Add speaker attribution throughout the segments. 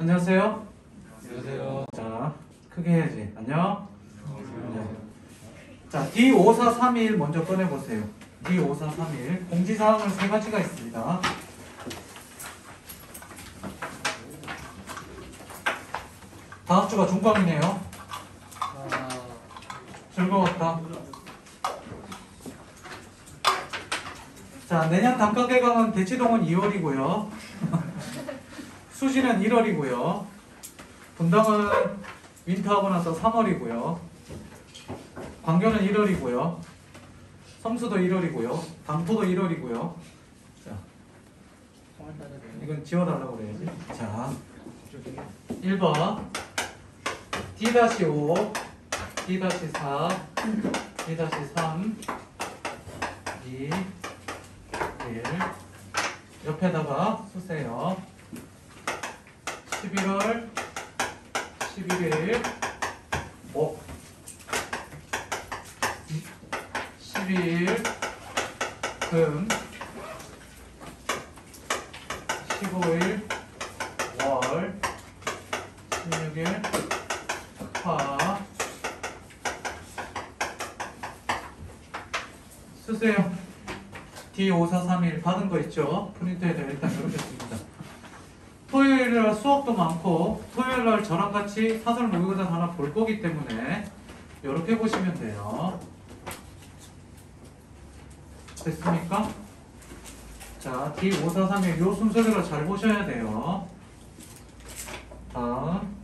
Speaker 1: 안녕하세요.
Speaker 2: 안녕하세요.
Speaker 1: 자, 크게 해야지. 안녕. 네. 자, D5431 먼저 꺼내보세요. D5431 공지사항은 세 가지가 있습니다. 다음 주가 중간이네요. 즐거웠다. 자, 내년 단과 개강은 대치동은 2월이고요. 수시는 1월이고요. 분당은 윈터하고 나서 3월이고요. 광교는 1월이고요. 성수도 1월이고요. 당포도 1월이고요. 자, 이건 지워달라고 그래야지. 자, 1번 D-5, D-4, D-3, D, 1 옆에다가 쓰세요. 11월 11일 12일 금 15일 월 16일 화 쓰세요. D5431 받은 거 있죠? 프린트에다 일단 이렇게 씁니다. 토요일날 수업도 많고 토요일날 저랑 같이 사설 모의고사 하나 볼 거기 때문에 이렇게 보시면 돼요. 됐습니까? 자, D5431 요 순서대로 잘 보셔야 돼요. 다음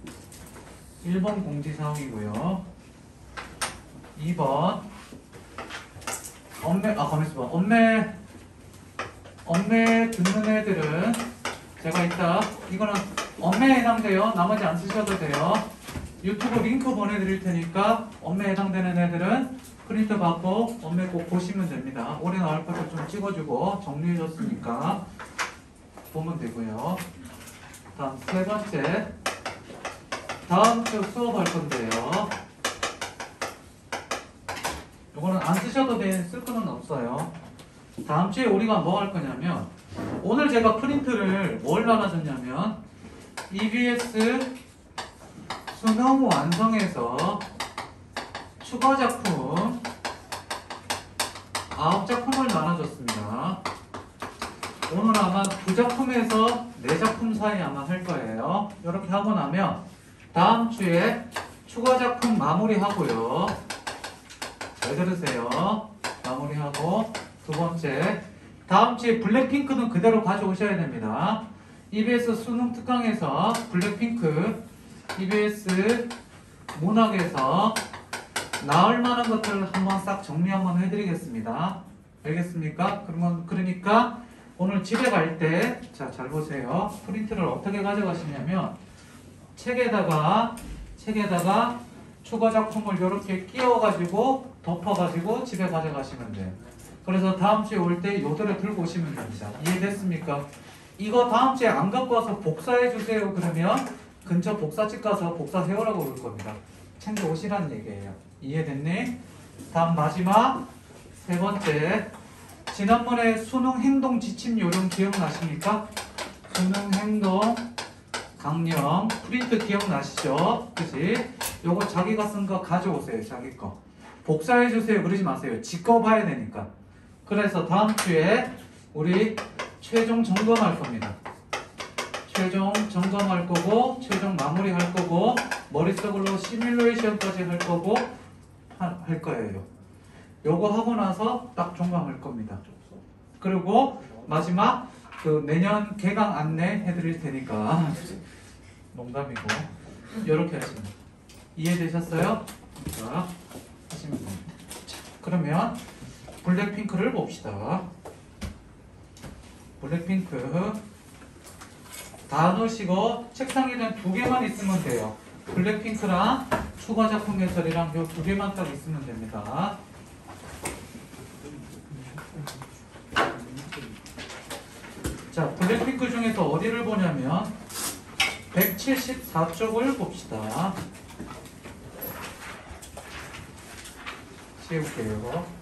Speaker 1: 1번 공지사항이고요. 2번 가만있어봐. 엄매 듣는 애들은 제가 이따 이거는 엄매에 해당돼요. 나머지 안 쓰셔도 돼요. 유튜브 링크 보내드릴 테니까 엄매에 해당되는 애들은 프린트 받고 엄매 꼭 보시면 됩니다. 올해 나올 것도 좀 찍어주고 정리해줬으니까 보면 되고요. 다음 세 번째, 다음 주 수업할 건데요. 이거는 안 쓰셔도 쓸 거는 없어요. 다음 주에 우리가 뭐 할 거냐면, 오늘 제가 프린트를 뭘 나눠줬냐면 EBS 수능 완성에서 추가 작품 9작품을 나눠줬습니다. 오늘 아마 2작품에서 4작품 사이 아마 할 거예요. 이렇게 하고 나면 다음 주에 추가 작품 마무리하고요. 잘 들으세요. 마무리하고 두 번째, 다음 주에 블랙핑크는 그대로 가져오셔야 됩니다. EBS 수능 특강에서 블랙핑크, EBS 문학에서 나올 만한 것들을 한번 싹 정리 한번 해드리겠습니다. 알겠습니까? 그러니까 오늘 집에 갈 때, 자, 잘 보세요. 프린트를 어떻게 가져가시냐면 책에다가 추가 작품을 이렇게 끼워가지고 덮어가지고 집에 가져가시면 돼요. 그래서 다음 주에 올 때 요대로 들고 오시면 됩니다. 이해됐습니까? 이거 다음 주에 안 갖고 와서 복사해 주세요. 그러면 근처 복사집 가서 복사 해오라고 그럴 겁니다. 챙겨 오시라는 얘기예요. 이해됐니? 다음 마지막 세 번째, 지난번에 수능 행동 지침 요령 기억나십니까? 수능 행동 강령 프린트 기억나시죠? 그치? 요거 자기가 쓴 거 가져오세요. 자기 거 복사해 주세요. 그러지 마세요. 지 거 봐야 되니까. 그래서 다음 주에 우리 최종 점검할 겁니다. 최종 점검할 거고, 최종 마무리할 거고, 머릿속으로 시뮬레이션까지 할 거고, 할 거예요. 요거 하고 나서 딱 종강할 겁니다. 그리고 마지막 그 내년 개강 안내 해드릴 테니까 농담이고 이렇게 하시면 이해되셨어요? 자, 하시면 됩니다. 자, 그러면 블랙핑크를 봅시다. 블랙핑크 다 넣으시고 책상 위에 2개만 있으면 돼요. 블랙핑크랑 추가 작품 해설이랑 요 2개만 딱 있으면 됩니다. 자, 블랙핑크 중에서 어디를 보냐면 174쪽을 봅시다. 지울게요.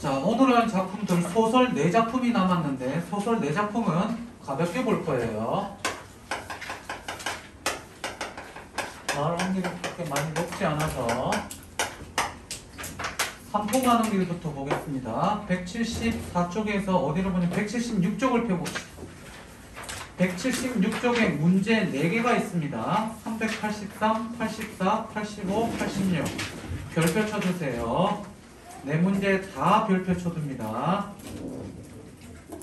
Speaker 1: 자, 오늘 한 작품들 소설 4작품이 남았는데 소설 4작품은 가볍게 볼 거예요. 말 확률이 그렇게 많이 높지 않아서 산포 가는 길부터 보겠습니다. 174쪽에서 어디로 보냐면 176쪽을 펴봅시다. 176쪽에 문제 4개가 있습니다. 383, 84, 85, 86 별표 쳐주세요. 네 문제 다 별표 쳐둡니다.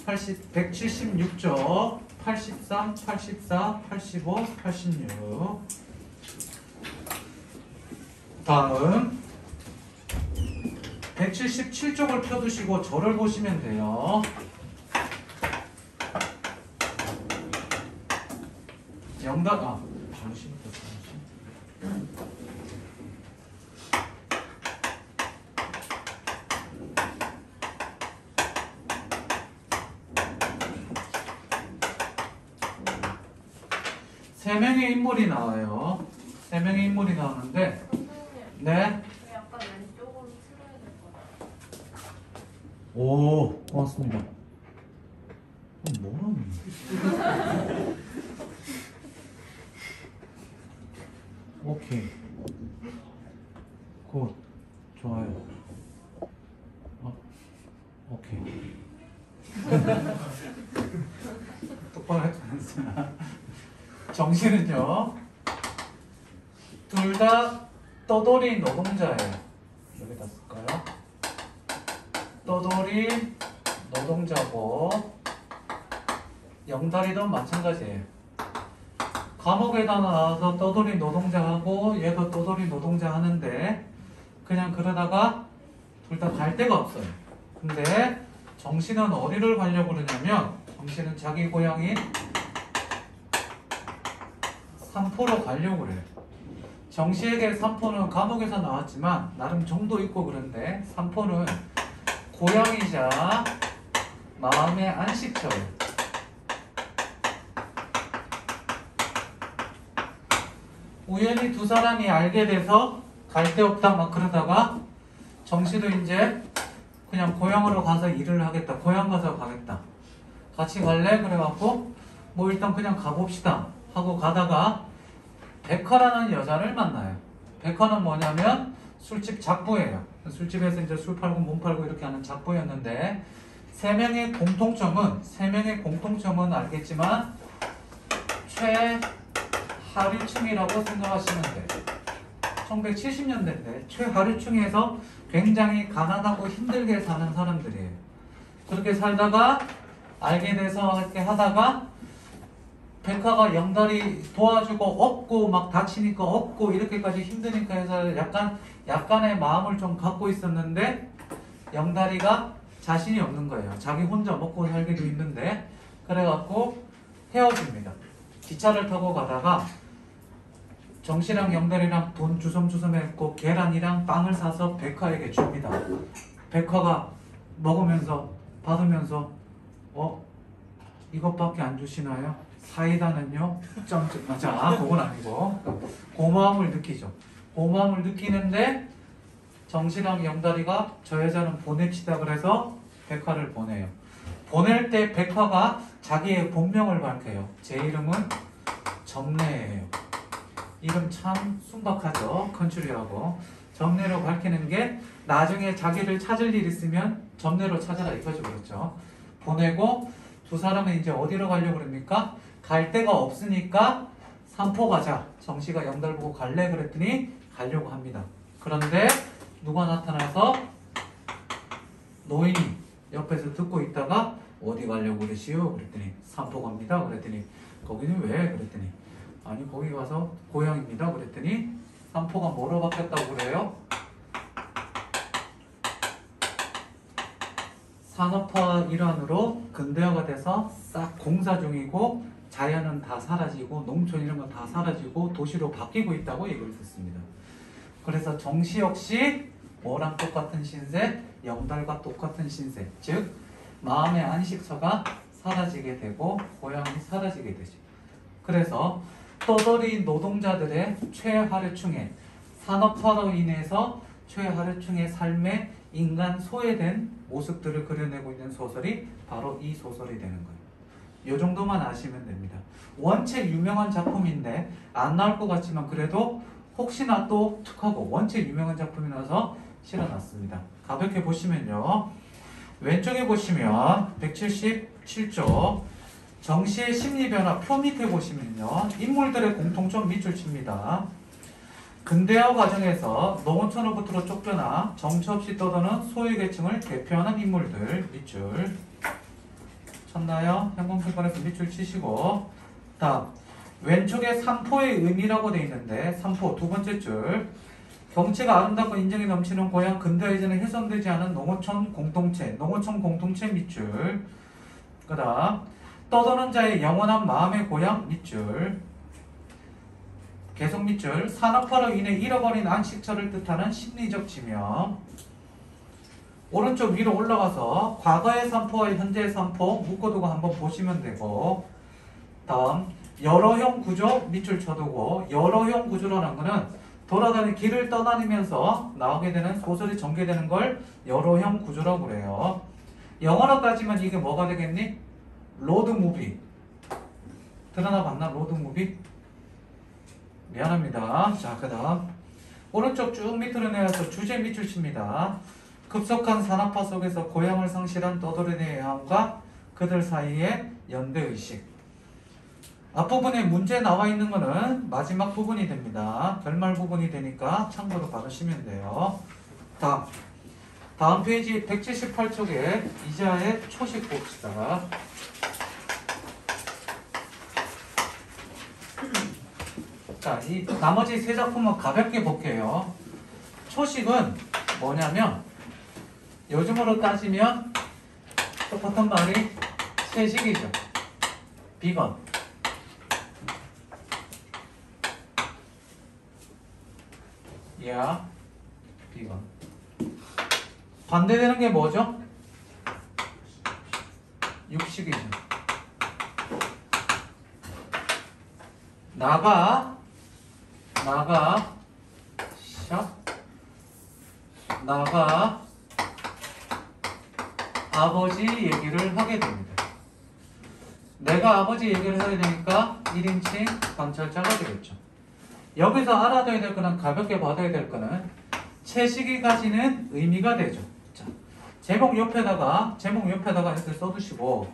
Speaker 1: 176쪽 83, 84, 85, 86 다음 177쪽을 펴두시고 저를 보시면 돼요. 잠시부터 세 명의 인물이 나와요. 3명의 인물이 나오는데
Speaker 2: 선생님,
Speaker 1: 네.
Speaker 2: 약간 왼쪽으로 틀어야 될 것 같아요.
Speaker 1: 오, 고맙습니다. 뭐라는 오케이. 굿. 좋아요. 오케이. 똑바로 했잖아. 정신은요. 둘 다 떠돌이 노동자예요. 여기다 쓸까요? 떠돌이 노동자고 영달이도 마찬가지예요. 감옥에다 나와서 떠돌이 노동자하고 얘도 떠돌이 노동자 하는데 그냥 그러다가 둘 다 갈 데가 없어요. 근데 정신은 어디를 가려고 그러냐면 정신은 자기 고향인 삼포로 가려고 그래요. 정시에게 삼포는 감옥에서 나왔지만 나름 정도 있고 그런데 삼포는 고향이자 마음의 안식처예요. 우연히 두 사람이 알게 돼서 갈 데 없다 막 그러다가 정시도 이제 그냥 고향으로 가서 일을 하겠다. 고향 가서 가겠다. 같이 갈래? 그래갖고 뭐 일단 그냥 가봅시다 하고 가다가 백화라는 여자를 만나요. 백화는 뭐냐면 술집 작부예요. 술집에서 이제 술 팔고 몸 팔고 이렇게 하는 작부였는데 세 명의 공통점은 알겠지만 최하류층이라고 생각하시면 돼요. 1970년대인데 최하류층에서 굉장히 가난하고 힘들게 사는 사람들이에요. 그렇게 살다가 알게 돼서 이렇게 하다가 백화가 영달이 도와주고 없고 막 다치니까 없고 이렇게까지 힘드니까 해서 약간의 마음을 좀 갖고 있었는데 영달이가 자신이 없는 거예요. 자기 혼자 먹고 살기도 힘든데 그래갖고 헤어집니다. 기차를 타고 가다가 정씨랑 영달이랑 돈 주섬주섬 했고 계란이랑 빵을 사서 백화에게 줍니다. 백화가 먹으면서 받으면서 이것밖에 안 주시나요? 사이다는요? 점점 자, 그건 아니고 고마움을 느끼죠. 고마움을 느끼는데 정씨랑 영달이가 저 여자는 보냅시다 그래서 백화를 보내요. 보낼 때 백화가 자기의 본명을 밝혀요. 제 이름은 점례예요. 이름 참 순박하죠. 컨츄리하고 점례로 밝히는 게 나중에 자기를 찾을 일 있으면 점례로 찾아라 이거죠. 그렇죠. 보내고 두 사람은 이제 어디로 가려고 그럽니까? 갈 데가 없으니까 삼포 가자. 정씨가 영달 보고 갈래? 그랬더니 가려고 합니다. 그런데 누가 나타나서 노인이 옆에서 듣고 있다가 어디 가려고 그러시오? 그랬더니 삼포 갑니다. 그랬더니 거기는 왜? 그랬더니 아니 거기 가서 고향입니다. 그랬더니 삼포가 뭐로 바뀌었다고 그래요? 산업화 일환으로 근대화가 돼서 싹 공사 중이고 자연은 다 사라지고 농촌 이런 건 다 사라지고 도시로 바뀌고 있다고 얘기를 듣습니다. 그래서 정씨 역시 뭐랑 똑같은 신세? 영달과 똑같은 신세. 즉 마음의 안식처가 사라지게 되고 고향이 사라지게 되죠. 그래서 떠돌이 노동자들의 최하류층에 산업화로 인해서 최하류층의 삶의 인간 소외된 모습들을 그려내고 있는 소설이 바로 이 소설이 되는 거예요. 이 정도만 아시면 됩니다. 원체 유명한 작품인데 안 나올 것 같지만 그래도 혹시나 또 툭하고 원체 유명한 작품이라서 실어놨습니다. 가볍게 보시면요. 왼쪽에 보시면 177쪽 정시의 심리변화 표 밑에 보시면요. 인물들의 공통점 밑줄 칩니다. 근대화 과정에서 농어촌으로부터 쫓겨나 정처 없이 떠도는 소외계층을 대표하는 인물들 밑줄 쳤나요? 형광색깔에서 밑줄 치시고 다음 왼쪽에 삼포의 의미라고 되어 있는데 삼포 두 번째 줄 경치가 아름답고 인정이 넘치는 고향 근대화 이전에 훼손되지 않은 농어촌 공동체 밑줄 그 다음 떠도는 자의 영원한 마음의 고향 밑줄 계속 밑줄 산업화로 인해 잃어버린 안식처를 뜻하는 심리적 지명 오른쪽 위로 올라가서 과거의 산포와 현재의 산포 묶어두고 한번 보시면 되고 다음 여러형 구조 밑줄 쳐두고 여러형 구조라는 거는 돌아다니는 길을 떠다니면서 나오게 되는 소설이 전개되는 걸 여러형 구조라고 그래요. 영어로 따지면 이게 뭐가 되겠니? 로드무비 드러나 봤나? 로드무비? 미안합니다. 자, 그 다음 오른쪽 쭉 밑으로 내려서 주제 밑줄 칩니다. 급속한 산업화 속에서 고향을 상실한 떠돌이의 야함과 그들 사이의 연대의식 앞부분에 문제 나와 있는 거는 마지막 부분이 됩니다. 결말 부분이 되니까 참고로 받으시면 돼요. 다음 페이지 178쪽에 이자의 초식 봅시다. 자, 이 나머지 세 작품은 가볍게 볼게요. 초식은 뭐냐면 요즘으로 따지면 똑같은 말이 채식이죠. 비건. 야, 비건. 반대되는 게 뭐죠? 육식이죠. 나가 아버지 얘기를 하게 됩니다. 내가 아버지 얘기를 하게 되니까 1인칭 관찰자가 되겠죠. 여기서 알아둬야 될 거는 가볍게 받아야 될 거는 채식이 가지는 의미가 되죠. 자, 제목 옆에다가 이렇게 써두시고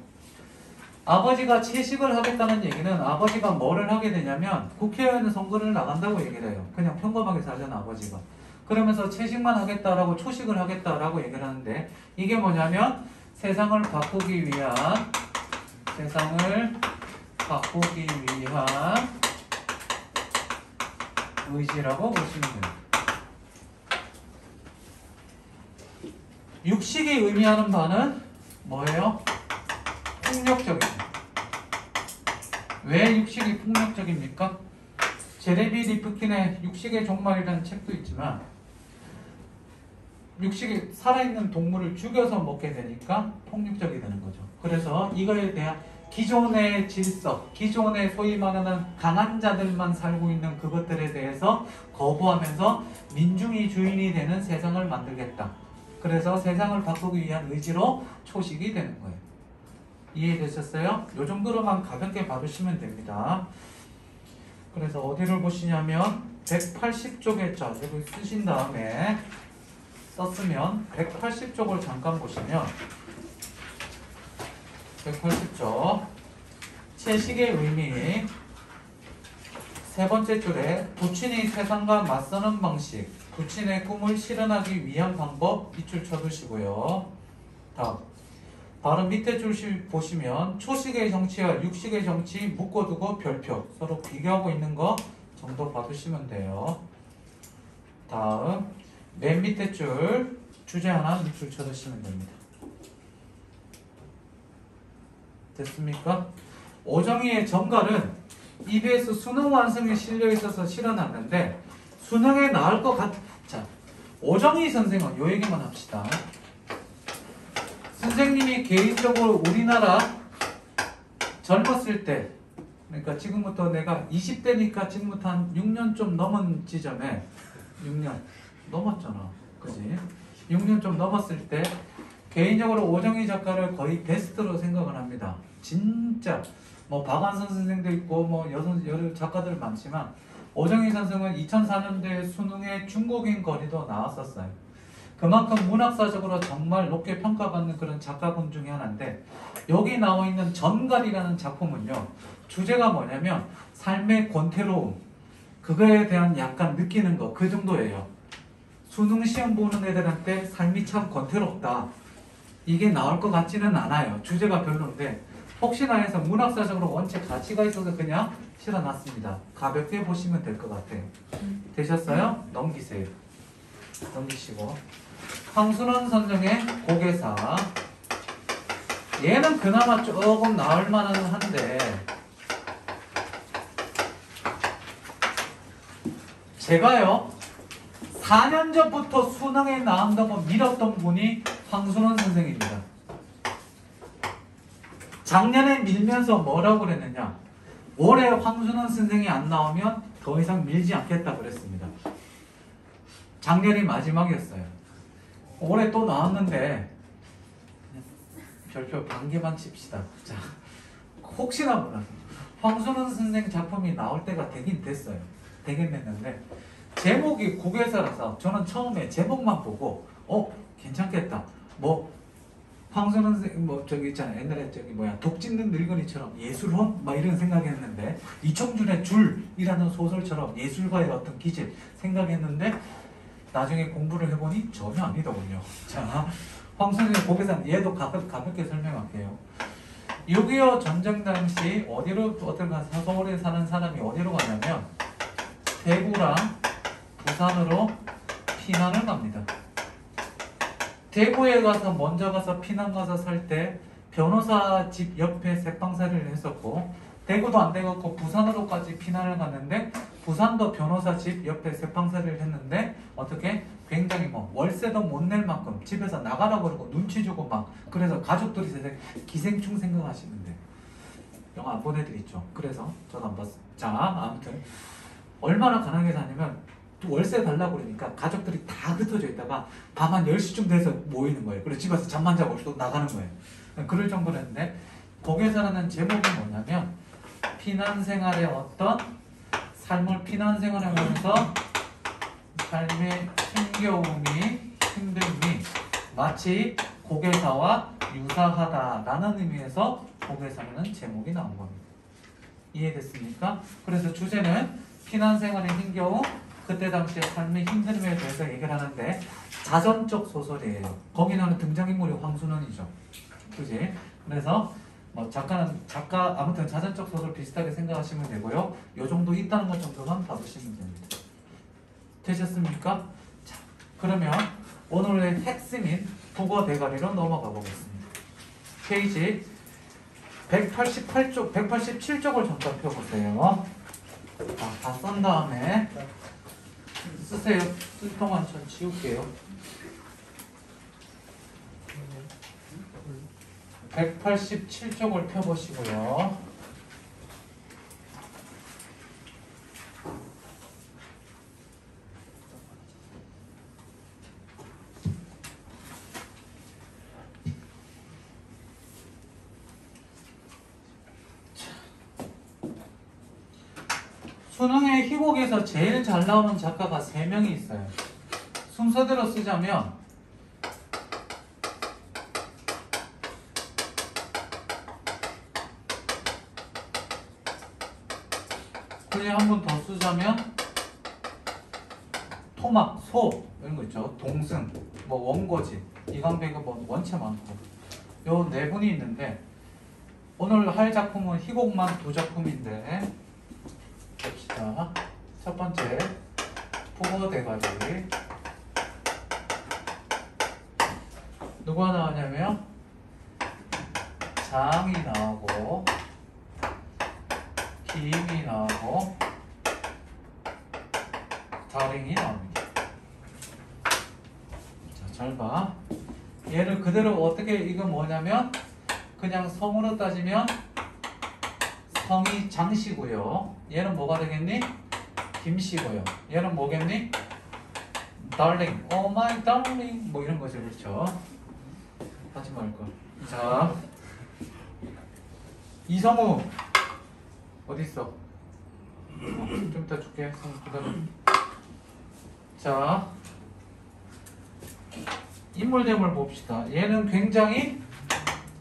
Speaker 1: 아버지가 채식을 하겠다는 얘기는 아버지가 뭐를 하게 되냐면 국회의원 선거를 나간다고 얘기를 해요. 그냥 평범하게 살잖아 아버지가. 그러면서 채식만 하겠다라고 초식을 하겠다라고 얘기를 하는데 이게 뭐냐면 세상을 바꾸기 위한 의지라고 보시면 됩니다. 육식이 의미하는 바는 뭐예요? 폭력적이죠. 왜 육식이 폭력적입니까? 제레미 리프킨의 육식의 종말이라는 책도 있지만 육식이 살아있는 동물을 죽여서 먹게 되니까 폭력적이 되는 거죠. 그래서 이거에 대한 기존의 질서, 기존의 소위 말하는 강한 자들만 살고 있는 그것들에 대해서 거부하면서 민중이 주인이 되는 세상을 만들겠다. 그래서 세상을 바꾸기 위한 의지로 초식이 되는 거예요. 이해되셨어요? 이 정도로만 가볍게 봐주시면 됩니다. 그래서 어디를 보시냐면 180쪽에 자 여기 쓰신 다음에 썼으면 180쪽을 잠깐 보시면 180쪽 채식의 의미 세 번째 줄에 부친이 세상과 맞서는 방식 부친의 꿈을 실현하기 위한 방법 밑줄 쳐두시고요. 다음 바로 밑에 줄 보시면 초식의 정치와 육식의 정치 묶어두고 별표 서로 비교하고 있는 거 정도 봐두시면 돼요. 다음 맨 밑에 줄 주제 하나 밑줄 쳐두시면 됩니다. 됐습니까? 오정희의 정갈은 EBS 수능 완성에 실려 있어서 실어놨는데 수능에 나올 것 같... 자, 오정희 선생은 요 얘기만 합시다. 선생님이 개인적으로 우리나라 젊었을 때 그러니까 지금부터 내가 20대니까 지금부터 한 6년 좀 넘은 지점에 6년 넘었잖아. 그지? 6년 좀 넘었을 때 개인적으로 오정희 작가를 거의 베스트로 생각을 합니다. 진짜 뭐 박완선 선생도 있고 뭐 여러 작가들 많지만 오정희 선생은 2004년도에 수능에 중국인 거리도 나왔었어요. 그만큼 문학사적으로 정말 높게 평가받는 그런 작가분 중에 하나인데 여기 나와 있는 전갈이라는 작품은요. 주제가 뭐냐면 삶의 권태로움 그거에 대한 약간 느끼는 거 그 정도예요. 수능 시험 보는 애들한테 삶이 참 권태롭다. 이게 나올 것 같지는 않아요. 주제가 별론데 혹시나 해서 문학사적으로 원체 가치가 있어서 그냥 실어놨습니다. 가볍게 보시면 될 것 같아요. 되셨어요? 넘기세요. 넘기시고 황순원 선생의 고개사 얘는 그나마 조금 나올 만은 한데 제가요 4년 전부터 수능에 나온다고 밀었던 분이 황순원 선생입니다. 작년에 밀면서 뭐라고 그랬느냐 올해 황순원 선생이 안 나오면 더 이상 밀지 않겠다 그랬습니다. 작년이 마지막이었어요. 올해 또 나왔는데 별표 반 개만 칩시다. 자, 혹시나 몰라서 황순원 선생 작품이 나올 때가 되긴 됐어요. 되긴 됐는데 제목이 국외사라서 저는 처음에 제목만 보고 괜찮겠다. 뭐 황순원 선생 뭐 저기 있잖아요. 옛날에 저기 뭐야 독 찢는 늙은이처럼 예술혼 막 이런 생각했는데 이청준의 줄이라는 소설처럼 예술가의 어떤 기질 생각했는데 나중에 공부를 해보니 전혀 아니더군요. 자, 황순원의 고개사 얘도 가볍게 설명할게요. 6.25 전쟁 당시 서울에 사는 사람이 어디로 가냐면 대구랑 부산으로 피난을 갑니다. 대구에 가서 먼저 가서 피난 가서 살 때 변호사 집 옆에 새빵살이를 했었고 대구도 안 돼갖고 부산으로까지 피난을 갔는데 부산도 변호사 집 옆에 새빵살이를 했는데 어떻게 굉장히 뭐 월세도 못 낼 만큼 집에서 나가라고 그러고 눈치 주고 막 그래서 가족들이 기생충 생각하시는데 영화 안 보내드렸죠. 그래서 저도 안 봤어요. 자 아무튼 얼마나 가난하게 사냐면 또 월세 달라고 그러니까 가족들이 다 흩어져 있다가 밤 한 10시쯤 돼서 모이는 거예요. 그래서 집에서 잠만 자고 또 나가는 거예요. 그럴 정도로 했는데 거기에서라는 제목이 뭐냐면 피난 생활의 어떤 삶을 피난 생활하면서 삶의 힘겨움이 힘듦이 마치 고개사와 유사하다라는 의미에서 고개사라는 제목이 나온 겁니다. 이해됐습니까? 그래서 주제는 피난 생활의 힘겨움 그때 당시에 삶의 힘듦에 대해서 얘기를 하는데 자전적 소설이에요. 거기 나오는 등장인물이 황순원이죠. 그지? 그래서 뭐 작가 아무튼 자전적 소설 비슷하게 생각하시면 되고요. 요 정도 있다는 것 정도만 봐주시면 됩니다. 되셨습니까? 자, 그러면 오늘의 핵심인 국어 대가리로 넘어가 보겠습니다. 페이지 188쪽, 187쪽을 잠깐 펴보세요. 자, 다 쓴 다음에 쓰세요. 쓸 동안 전 지울게요. 187쪽을 펴보시고요. 수능의 희곡에서 제일 잘 나오는 작가가 3명이 있어요. 순서대로 쓰자면 그냥 한 번 더 쓰자면 토막, 소 이런 거 있죠. 동승, 뭐 원고지, 이강배가 뭐 원체 많고 요 4분이 있는데 오늘 할 작품은 희곡만 2작품인데 봅시다. 첫 번째 국어 대가리 누가 나오냐면 장이 나오고 김이 나오고 다링이 나옵니다. 자, 잘 봐. 얘를 그대로 어떻게 이건 뭐냐면 그냥 성으로 따지면 성이 장씨고요. 얘는 뭐가 되겠니? 김씨고요. 얘는 뭐겠니? darling, oh my darling 뭐 이런 거죠, 그렇죠? 하지 말걸. 자, 이성우 어디 있어? 좀 이따 줄게. 성우 기다려. 자, 인물 대물 봅시다. 얘는 굉장히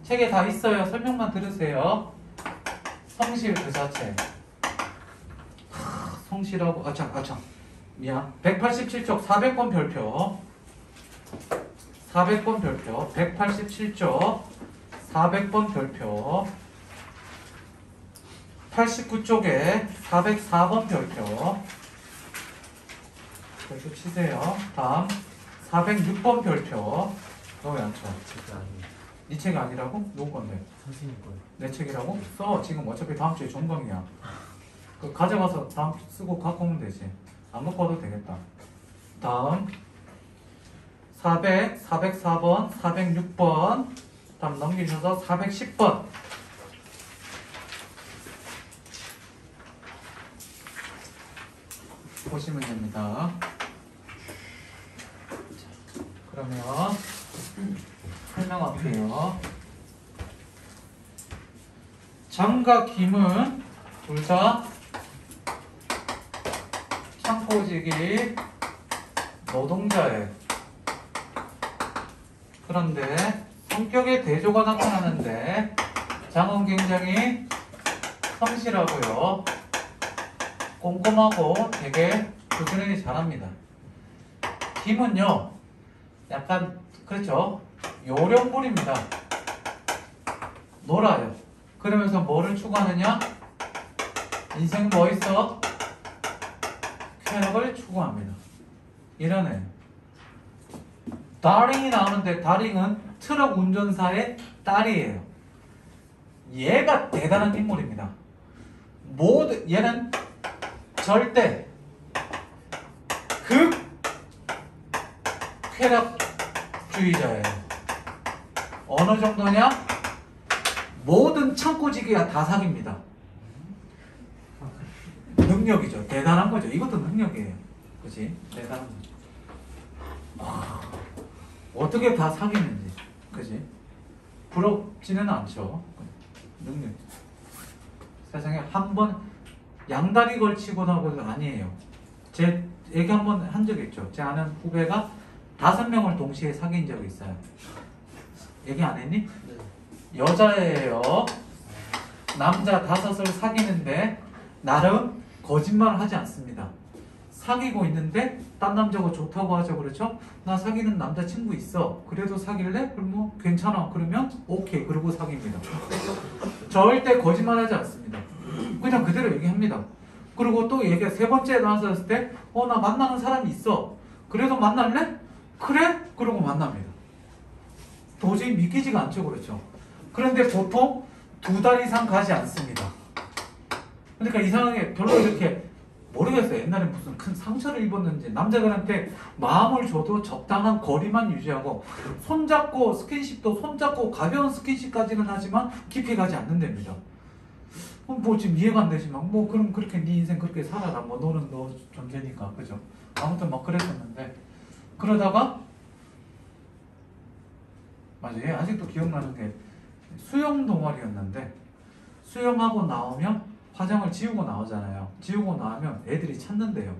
Speaker 1: 책에 다 있어요. 설명만 들으세요. 성실 그 자체. 성실하고 아참 미안. 187쪽 400번 별표. 400번 별표. 187쪽 400번 별표. 89쪽에 404번 별표. 별표 치세요. 다음 406번 별표. 너 왜 안 쳐?
Speaker 3: 진짜 아니에요.
Speaker 1: 네 책이 아니라고? 누구 건데?
Speaker 3: 선생님 거예요.
Speaker 1: 내 책이라고? 써. 지금 어차피 다음 주에 종강이야. 그 가져가서 다음 주 쓰고 갖고 오면 되지. 안 갖고 와도 되겠다. 다음 400, 404번, 406번. 다음 넘기셔서 410번. 보시면 됩니다. 자, 그러면 설명할게요. 장과 김은 둘 다 창고직이 노동자예요. 그런데 성격의 대조가 나타나는데 장은 굉장히 성실하고요. 꼼꼼하고 되게 부지런히 잘합니다. 김은요, 약간 그렇죠. 요령부립니다. 놀아요. 그러면서 뭐를 추구하느냐? 인생 뭐 있어? 쾌락을 추구합니다. 이런 애. 다링이 나오는데 다링은 트럭 운전사의 딸이에요. 얘가 대단한 인물입니다. 얘는 절대 극 쾌락주의자예요. 어느 정도냐? 모든 창고지기가 다 사깁니다. 능력이죠. 대단한 거죠. 이것도 능력이에요. 그치? 대단한 거죠. 어떻게 다 사귀는지. 그치? 부럽지는 않죠. 능력. 세상에 한 번 양다리 걸치고 나고도 아니에요. 제 얘기 한 번 한 적 있죠. 제 아는 후배가 5명을 동시에 사귄 적이 있어요. 얘기 안 했니?
Speaker 3: 네.
Speaker 1: 여자예요. 남자 5을 사귀는데 나름 거짓말을 하지 않습니다. 사귀고 있는데 딴 남자가 좋다고 하죠. 그렇죠? 나 사귀는 남자친구 있어. 그래도 사귈래? 그럼 뭐 괜찮아. 그러면 오케이. 그러고 사깁니다. 절대 거짓말하지 않습니다. 그냥 그대로 얘기합니다. 그리고 또 얘기 3번째 나왔을 때 나 만나는 사람이 있어. 그래도 만날래? 그래? 그러고 만납니다. 도저히 믿기지가 않죠. 그렇죠? 그런데 보통 2달 이상 가지 않습니다. 그러니까 이상하게 별로 이렇게 모르겠어요. 옛날에 무슨 큰 상처를 입었는지 남자들한테 마음을 줘도 적당한 거리만 유지하고 손잡고 스킨십도 손잡고 가벼운 스킨십까지는 하지만 깊이 가지 않는답니다. 뭐 지금 이해가 안 되지만 뭐 그럼 그렇게 네 인생 그렇게 살아라. 뭐 너는 너 존재니까. 그죠? 아무튼 막 그랬었는데 그러다가 맞아요. 아직도 기억나는 게 수영 동아리였는데 수영하고 나오면 화장을 지우고 나오잖아요. 지우고 나오면 애들이 찾는데요.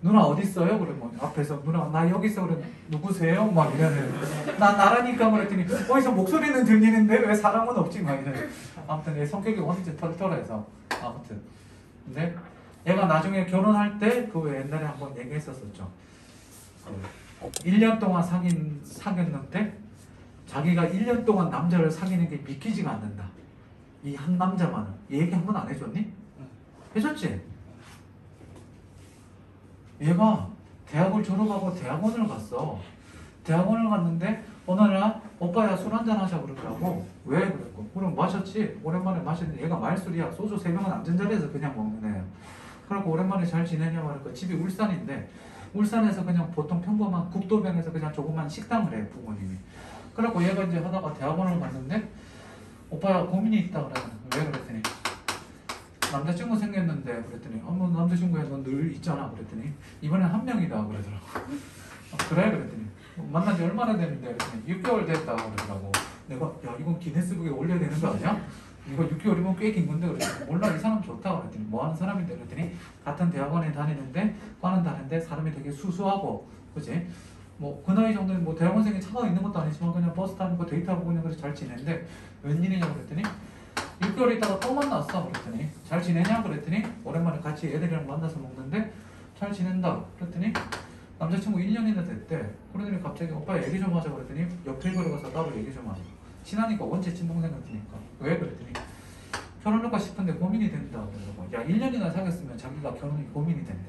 Speaker 1: 누나 어디 있어요? 그러면 앞에서 누나 나 여기 있어. 그러면 누구세요? 막 이러는. 나 나라니까 그랬더니 어디서 목소리는 들리는데 왜 사람은 없지? 막 이러는. 아무튼 얘 성격이 완전 털털해서 아무튼. 근데 얘가 나중에 결혼할 때 그 옛날에 한번 얘기했었었죠. 1년 동안 사귀었는데 자기가 1년 동안 남자를 사귀는 게 믿기지가 않는다. 이 한 남자만은. 얘기 한 번 안 해줬니? 해줬지? 얘가 대학을 졸업하고 대학원을 갔어. 대학원을 갔는데 어느 날 오빠야 술 한잔 하자 그러더라고. 왜? 그랬고 그럼 마셨지. 오랜만에 마셨는데 얘가 말술이야. 소주 3병은 앉은 자리에서 그냥 먹는 애야. 그래갖고 오랜만에 잘 지내냐 말할까. 집이 울산인데 울산에서 그냥 보통 평범한 국도병에서 그냥 조그만 식당을 해 부모님이. 그래갖고 얘가 이제 하다가 대학원을 갔는데 오빠야 고민이 있다 그러더니 왜? 그랬더니 남자친구 생겼는데 그랬더니 뭐 남자친구야 넌 늘 있잖아 그랬더니 이번엔 한 명이다 그러더라고. 그래 그랬더니 만난 지 얼마나 됐는데 그랬더니 6개월 됐다 그러더라고. 내가 야 이건 기네스북에 올려야 되는 거 아니야? 이거 6개월이면 꽤 긴 건데 그랬더니 몰라 이 사람 좋다 그랬더니 뭐 하는 사람인데 그랬더니 같은 대학원에 다니는데 과는 다른데 사람이 되게 수수하고 그지? 뭐 그 나이 정도는 뭐 대학원생이 차가 있는 것도 아니지만 그냥 버스 타고 데이트하고 그냥 그래서 잘 지내는데 웬일이냐고 그랬더니 6개월 있다가 또 만났어 그랬더니 잘 지내냐 그랬더니 오랜만에 같이 애들이랑 만나서 먹는데 잘 지낸다 그랬더니 남자친구 1년이나 됐대. 그러더니 갑자기 오빠 얘기 좀 하자 그랬더니 옆에 걸어가서 따로 얘기 좀 하자. 친하니까 원체 친동생 같으니까. 왜 그랬더니 결혼할까 싶은데 고민이 된다 그러더라고. 야 1년이나 사귀었으면 자기가 결혼이 고민이 된대.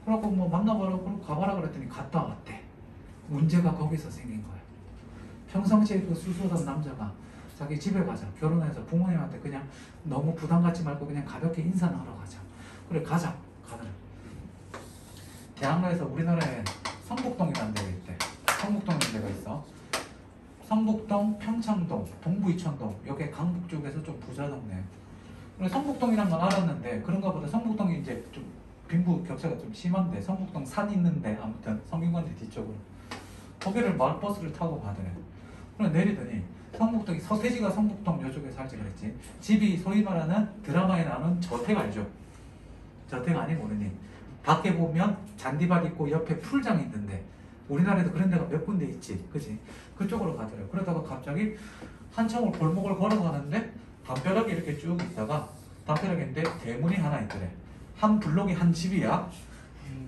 Speaker 1: 그래갖고 뭐 만나봐라 그러고 가봐라 그랬더니 갔다 왔대. 문제가 거기서 생긴 거야. 평상시에 그 수수하던 남자가 자기 집에 가자. 결혼해서 부모님한테 그냥 너무 부담 갖지 말고 그냥 가볍게 인사나 하러 가자. 그래 가자. 가더라. 대학로에서 우리나라에 성북동이라는 데가 있대. 성북동이라는 데가 있어. 성북동, 평창동, 동부 이천동 여기 강북 쪽에서 좀 부자 동네. 그래 성북동이란 건 알았는데 그런가 보다. 성북동이 이제 좀 빈부 격차가 좀 심한데 성북동 산 있는데 아무튼 성균관대 뒤쪽으로 거기를 마을버스를 타고 가더래. 그래 내리더니 성북동이 서태지가 성북동 요쪽에 살지 그랬지. 집이 소위 말하는 드라마에 나오는 저택 알죠? 저택 아니 모르니 밖에 보면 잔디밭 있고 옆에 풀장 있는데 우리나라에도 그런 데가 몇 군데 있지 그지? 그쪽으로 가더래요. 그러다가 갑자기 한참을 골목을 걸어가는데 담벼락이 이렇게 쭉 있다가 담벼락인데 대문이 하나 있더래. 한 블록이 한 집이야.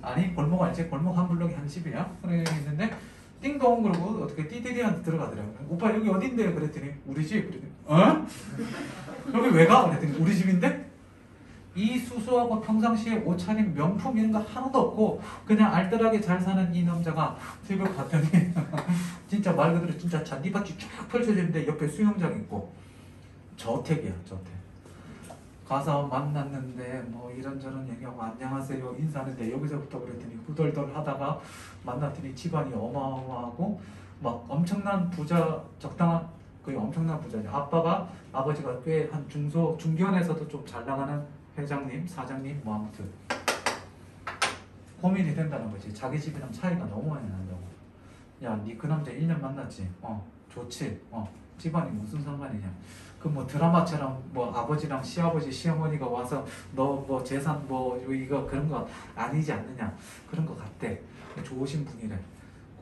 Speaker 1: 아니 골목 알지? 골목 한 블록이 한 집이야. 그래 있는데 띵동 그러고 어떻게 띠디디한테 들어가더래요. 오빠 여기 어딘데요? 그랬더니 우리 집. 그랬더니 어? 여기 왜 가? 그랬더니 우리 집인데? 이 수수하고 평상시에 옷차림 명품 이런 거 하나도 없고 그냥 알뜰하게 잘 사는 이 남자가 집을 갔더니 진짜 말 그대로 진짜 잔디밭이 쫙 펼쳐지는데 옆에 수영장 있고 저택이야 저택. 가서 만났는데 뭐 이런저런 얘기하고 안녕하세요 인사하는데 여기서부터 그랬더니 후덜덜 하다가 만났더니 집안이 어마어마하고 막 엄청난 부자 적당한 거의 엄청난 부자죠. 아버지가 꽤 한 중견에서도 좀 잘 나가는 회장님, 사장님, 뭐 아무튼 고민이 된다는 거지. 자기 집이랑 차이가 너무 많이 난다고. 야, 니 그 남자 1년 만났지? 좋지? 집안이 무슨 상관이냐? 그 뭐 드라마처럼 뭐 아버지랑 시아버지, 시어머니가 와서 너 뭐 재산 뭐 이거 그런 거 아니지 않느냐? 그런 거 같대. 좋으신 분이래.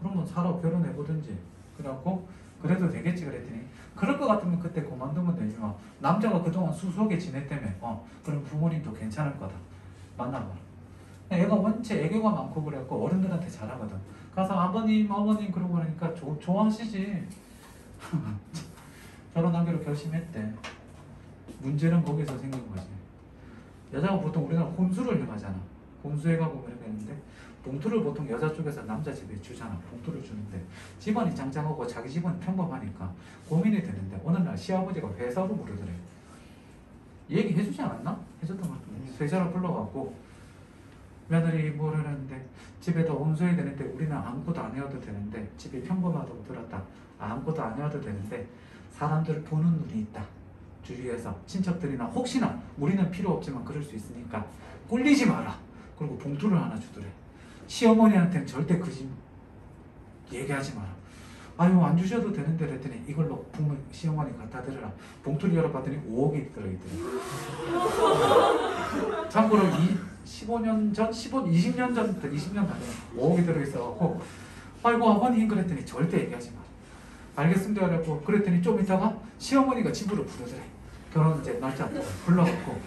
Speaker 1: 그러면 살아 결혼해보든지. 그래갖고 그래도 되겠지 그랬더니 그럴 것 같으면 그때 그만두면 되지만 남자가 그동안 수수하게 지냈다며 그럼 부모님도 괜찮을 거다. 만나봐. 애가 원체 애교가 많고 그래갖고 어른들한테 잘하거든. 가서 아버님 어머님 그러고 그러니까 좋아하시지. 결혼하기로 결심했대. 문제는 거기서 생긴 거지. 여자가 보통 우리나라 혼수를 해가잖아. 혼수해가고 그렇게 했는데 봉투를 보통 여자 쪽에서 남자 집에 주잖아. 봉투를 주는데 집안이 짱짱하고 자기 집은 평범하니까 고민이 되는데 어느 날 시아버지가 회사로 부르더래. 얘기해주지 않았나? 해줬던 것 같은데 회사를 불러갖고 며느리 뭐라는데 집에다 온수해야 되는데 우리는 아무것도 안 해도 되는데 집이 평범하다고 들었다. 아무것도 안 해도 되는데 사람들 보는 눈이 있다. 주위에서 친척들이나 혹시나 우리는 필요 없지만 그럴 수 있으니까 꿀리지 마라. 그리고 봉투를 하나 주더래. 시어머니한테는 절대 그 집 얘기하지 마라. 아유 안 주셔도 되는데 그랬더니 이걸로 부모 시어머니 갖다 드려라. 봉투를 열어봤더니 5억이 들어있더래. 참고로 15년 전, 20년 전, 20년 전에 5억이 들어있어갖고 아이고 아버님 그랬더니 절대 얘기하지 마라. 알겠습니다 그랬고 그랬더니 좀 있다가 시어머니가 집으로 부르더래. 결혼 이제 날짜 불러갖고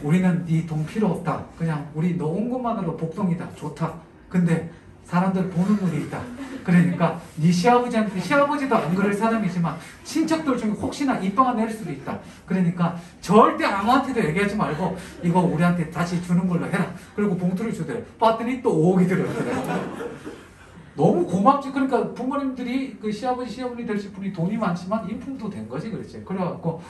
Speaker 1: 우리는 네 돈 필요 없다. 그냥 우리 너 온 것만으로 복동이다. 좋다. 근데 사람들 보는 눈이 있다. 그러니까 네 시아버지한테 시아버지도 안 그럴 사람이지만 친척들 중에 혹시나 입방아 내릴 수도 있다. 그러니까 절대 아무한테도 얘기하지 말고 이거 우리한테 다시 주는 걸로 해라. 그리고 봉투를 주더래. 봤더니 또 5억이 들어오더래. 너무 고맙지. 그러니까 부모님들이 그 시아버지 시어머니 되실 분이 돈이 많지만 인품도 된 거지 그렇지. 그래갖고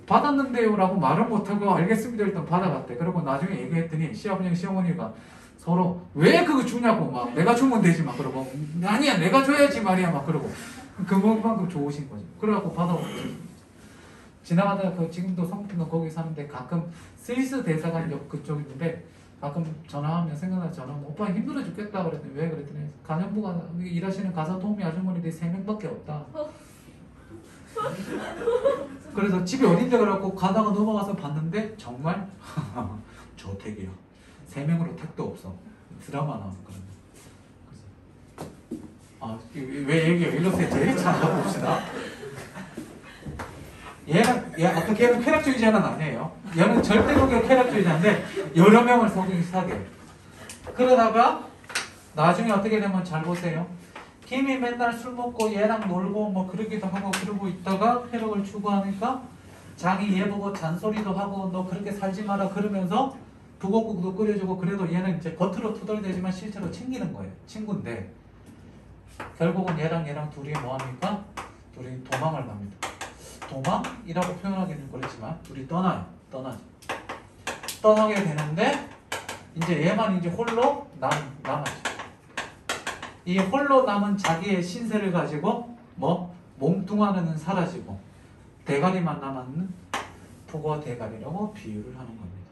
Speaker 1: 받았는데요 라고 말을 못하고 알겠습니다 일단 받아갔대. 그리고 나중에 얘기했더니 시아버지 시어머니가 서로 왜 그거 주냐고 막 내가 주면 되지 막 그러고 아니야 내가 줘야지 말이야 막 그러고 그만큼 좋으신 거지. 그래갖고 받아오고 지나가다가 그 지금도 성북동 거기 사는데 가끔 스위스 대사관 옆 그쪽 있는데 가끔 전화하면 생각나서 전화하면 오빠 힘들어 죽겠다 그랬더니 왜 그랬더니 가정부가 일하시는 가사 도우미 아주머니들이 3명밖에 없다. 그래서 집이 어딘데 그래갖고 가다가 넘어가서 봤는데 정말 저택이야. 3명으로 택도 없어. 드라마 나오는 거는. 왜 얘기해요? 이렇게 제일 잘 봅시다. 아까 걔는 쾌락주의자는 아니에요. 얘는 절대적인 쾌락주의자인데 여러 명을 사귀어요. 그러다가 나중에 어떻게 되면 잘 보세요. 김이 맨날 술 먹고 얘랑 놀고 뭐 그러기도 하고 그러고 있다가 쾌락을 추구하니까 자기 얘 보고 잔소리도 하고 너 그렇게 살지 마라 그러면서 북엇국도 끓여주고 그래도 얘는 이제 겉으로 투덜대지만 실제로 챙기는 거예요. 친구인데 결국은 얘랑 둘이 뭐합니까? 둘이 도망을 갑니다. 도망이라고 표현하기는 그렇지만 둘이 떠나죠. 떠나게 되는데 이제 얘만 이제 홀로 남았죠. 이 홀로 남은 자기의 신세를 가지고 뭐 몸뚱아리는 사라지고 대가리만 남았는 북어 대가리라고 비유를 하는 겁니다.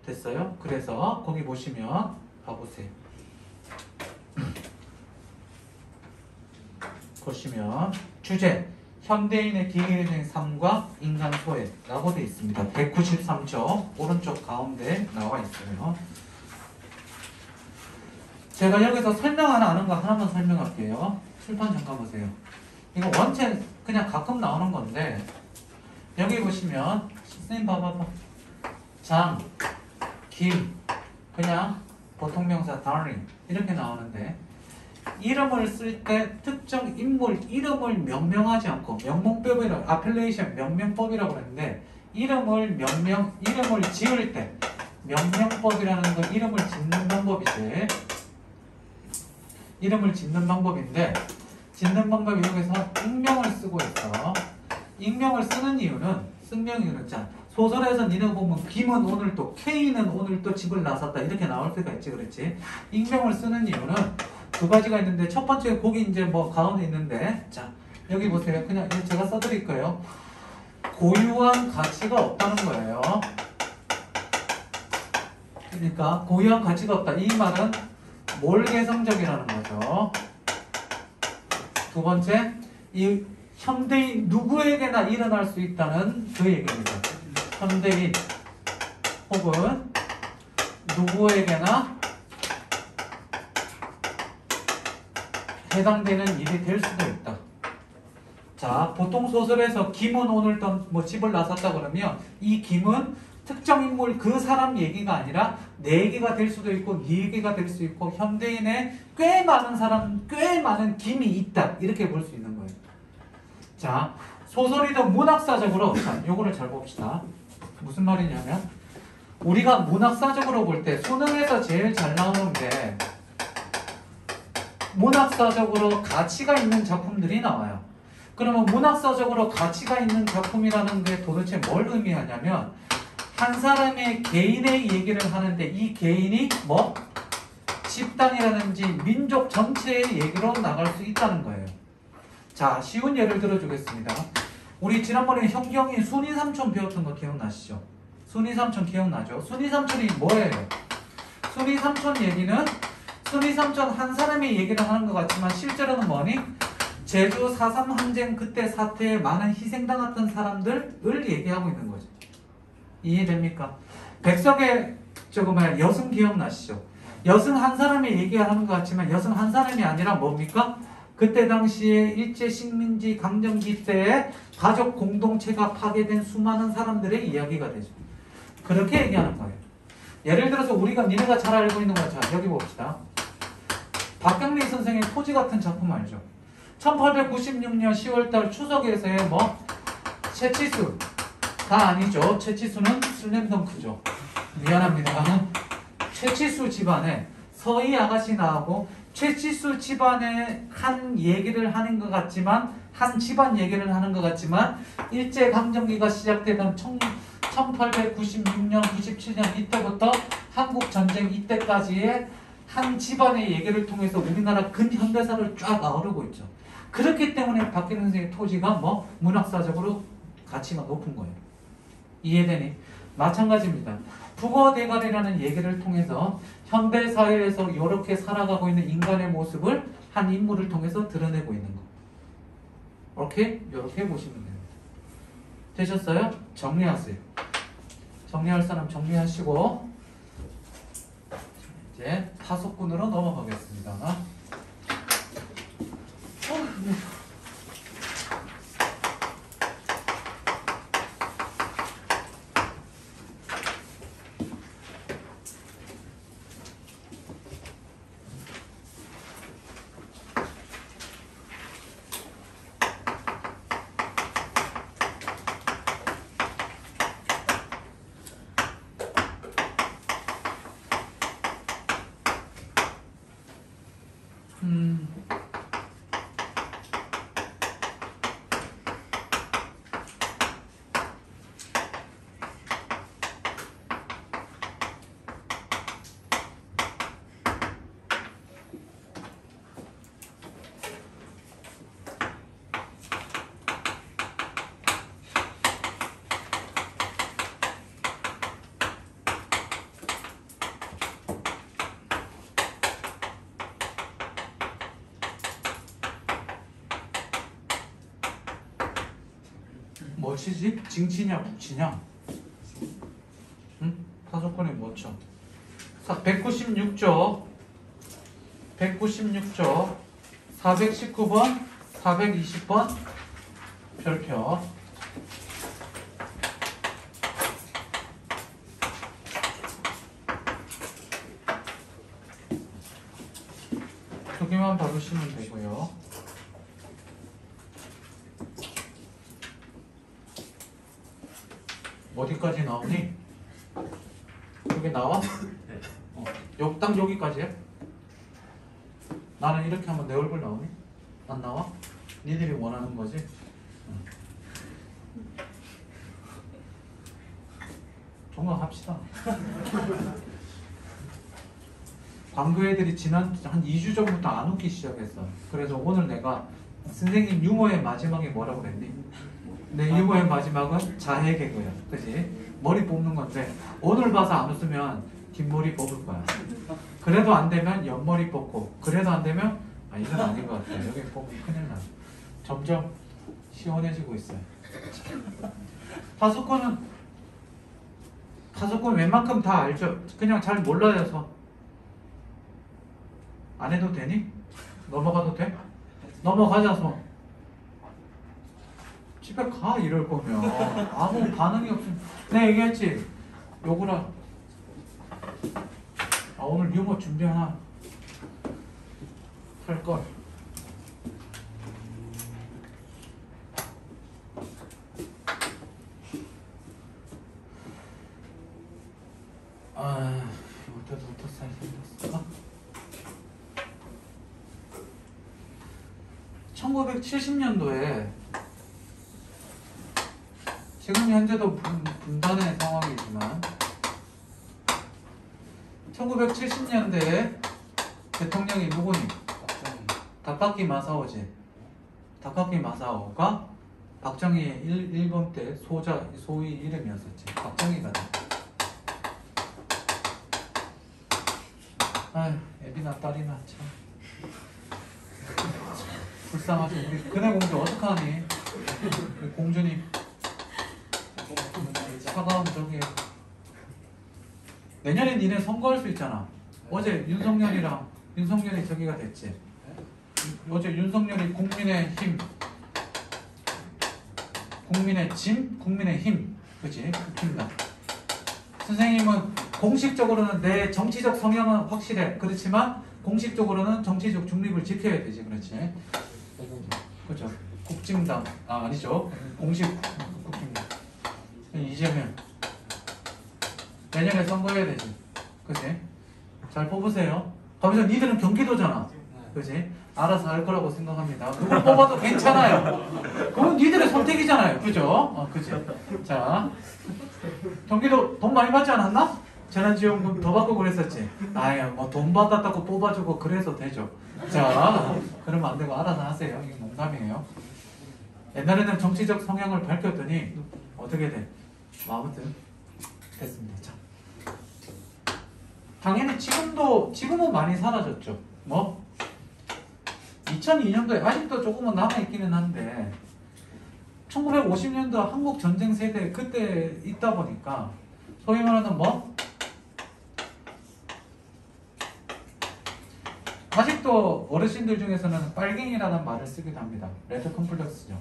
Speaker 1: 됐어요? 그래서 거기 보시면 봐보세요. 보시면 주제 현대인의 기계적인 삶과 인간 소외라고 되어 있습니다. 193쪽 오른쪽 가운데 나와 있어요. 제가 여기서 설명 하나 아는 거 하나만 설명할게요. 출판 잠깐 보세요. 이거 원체 그냥 가끔 나오는 건데 여기 보시면 선생님 봐봐. 장, 김, 그냥 보통명사 darling 이렇게 나오는데 이름을 쓸 때 특정 인물 이름을 명명하지 않고 명명법이라고 appellation 명명법이라고 그러는데 이름을 지을 때 명명법이라는 건 이름을 짓는 방법이지. 이름을 짓는 방법인데 짓는 방법이 여기서 익명을 쓰고 있어. 익명을 쓰는 이유는 자 소설에서 니네 보면 김은 오늘 또 K는 오늘 또 집을 나섰다 이렇게 나올 때가 있지 그렇지. 익명을 쓰는 이유는 두 가지가 있는데 첫 번째 거기 이제 뭐 가운데 있는데 자 여기 보세요. 그냥 제가 써드릴 거예요. 고유한 가치가 없다는 거예요. 그러니까 고유한 가치가 없다. 이 말은 몰개성적이라는 거죠. 두 번째, 이 현대인 누구에게나 일어날 수 있다는 그 얘기입니다. 현대인 혹은 누구에게나 해당되는 일이 될 수도 있다. 자, 보통 소설에서 김은 오늘 뭐 집을 나섰다 그러면 이 김은 특정 인물 그 사람 얘기가 아니라 내 얘기가 될 수도 있고 네 얘기가 될 수 있고 현대인에 꽤 많은 김이 있다 이렇게 볼 수 있는 거예요. 자, 소설이든 문학사적으로 자, 요거를 잘 봅시다. 무슨 말이냐면 우리가 문학사적으로 볼 때 수능에서 제일 잘 나오는 게 문학사적으로 가치가 있는 작품들이 나와요. 그러면 문학사적으로 가치가 있는 작품이라는 게 도대체 뭘 의미하냐면 한 사람의 개인의 얘기를 하는데 이 개인이 뭐 집단이라든지 민족 전체의 얘기로 나갈 수 있다는 거예요. 자, 쉬운 예를 들어주겠습니다. 우리 지난번에 현경이 순이삼촌 배웠던 거 기억나시죠? 순이삼촌 기억나죠? 순이삼촌이 뭐예요? 순이삼촌 얘기는 순이삼촌 한 사람의 얘기를 하는 것 같지만 실제로는 뭐니? 제주 4.3 항쟁 그때 사태에 많은 희생당했던 사람들을 얘기하고 있는 거죠. 이해됩니까? 백석의 여승 기억나시죠? 여승 한 사람의 얘기하는 것 같지만 여승 한 사람이 아니라 뭡니까? 그때 당시에 일제 식민지 강점기 때에 가족 공동체가 파괴된 수많은 사람들의 이야기가 되죠. 그렇게 얘기하는 거예요. 예를 들어서 우리가 니네가 잘 알고 있는 거 자, 여기 봅시다. 박경리 선생의 토지 같은 작품 알죠? 1896년 10월달 추석에서의 뭐 채치수 다 아니죠. 채치수는 슬램덩크죠. 미안합니다. 채치수 집안에 서희 아가씨 나오고 채치수 집안의 한 얘기를 하는 것 같지만 한 집안 얘기를 하는 것 같지만 일제강점기가 시작되던 1896년 97년 이때부터 한국전쟁 이때까지의 한 집안의 얘기를 통해서 우리나라 근현대사를 쫙 아우르고 있죠. 그렇기 때문에 박경리 선생의 토지가 뭐 문학사적으로 가치가 높은 거예요. 이해되니? 마찬가지입니다. 국어 대가리라는 얘기를 통해서 현대 사회에서 이렇게 살아가고 있는 인간의 모습을 한 인물을 통해서 드러내고 있는 거. 오케이? 이렇게 보시면 됩니다. 되셨어요? 정리하세요. 정리할 사람 정리하시고 이제 타석군으로 넘어가겠습니다. 뭐 치지? 징치냐 북치냐? 응? 타석권이 뭐죠? 196조 419번 420번 별표. 두 개만 봐주시면 되고요. 어디까지 나오니? 여기 나와? 딱 여기까지야? 나는 이렇게 하면 내 얼굴 나오니? 안 나와? 니들이 원하는 거지? 종강합시다. 광고 애들이 지난 한 2주 전부터 안 웃기 시작했어. 그래서 오늘 내가 선생님 유머의 마지막에 뭐라고 그랬니? 내 유머의 마지막은 자해 개그야. 그치? 머리 뽑는 건데 오늘 봐서 안 웃으면 뒷머리 뽑을 거야. 그래도 안 되면 옆머리 뽑고, 그래도 안 되면 이건 아닌 것 같아. 여기 뽑으면 큰일 나. 점점 시원해지고 있어요. 타석권은 웬만큼 다 알죠? 그냥 잘 몰라서 안 해도 되니? 넘어가도 돼? 넘어가자서 집에 가 이럴 거면 아무 반응이 없으면 내가 얘기했지 욕을 오늘 유머 준비 하나 할걸. 이것도 잘 생겼을까? 1970년도에 지금 현재도 분단의 상황이지만 1970년대에 대통령이 누구니? 다카키 마사오지. 다카키 마사오가 박정희의 일본 때 소위 이름이었었지. 박정희가 돼. 아휴, 애비나 딸이나 참 불쌍하죠. 우리 그네 공주 어떡하니? 우리 공주님 차가운 저기 내년에 니네 선거할 수 있잖아. 어제 윤석열이 저기가 됐지. 어제 윤석열이 국민의힘 국민의힘 그치? 국힘당. 선생님은 공식적으로는 내 정치적 성향은 확실해. 그렇지만 공식적으로는 정치적 중립을 지켜야 되지. 그렇지? 그렇죠. 국진당 아니죠. 공식 국힘당. 이재명 내년에 선거해야 되지. 그치? 잘 뽑으세요. 가면서 니들은 경기도잖아. 그치? 알아서 할 거라고 생각합니다. 누구 뽑아도 괜찮아요. 그건 니들의 선택이잖아요. 그죠? 그치? 자, 경기도 돈 많이 받지 않았나? 재난지원금 더 받고 그랬었지. 아유, 뭐 돈 받았다고 뽑아주고 그래서 되죠. 자, 그러면 안 되고 알아서 하세요. 이게 농담이에요. 옛날에는 정치적 성향을 밝혔더니 어떻게 돼? 아무튼 됐습니다. 자. 당연히 지금은 많이 사라졌죠. 뭐 2002년도에 아직도 조금은 남아있기는 한데 1950년도 한국 전쟁 세대 그때 있다 보니까 소위 말하는 뭐 아직도 어르신들 중에서는 빨갱이라는 말을 쓰기도 합니다. 레드 컴플렉스죠.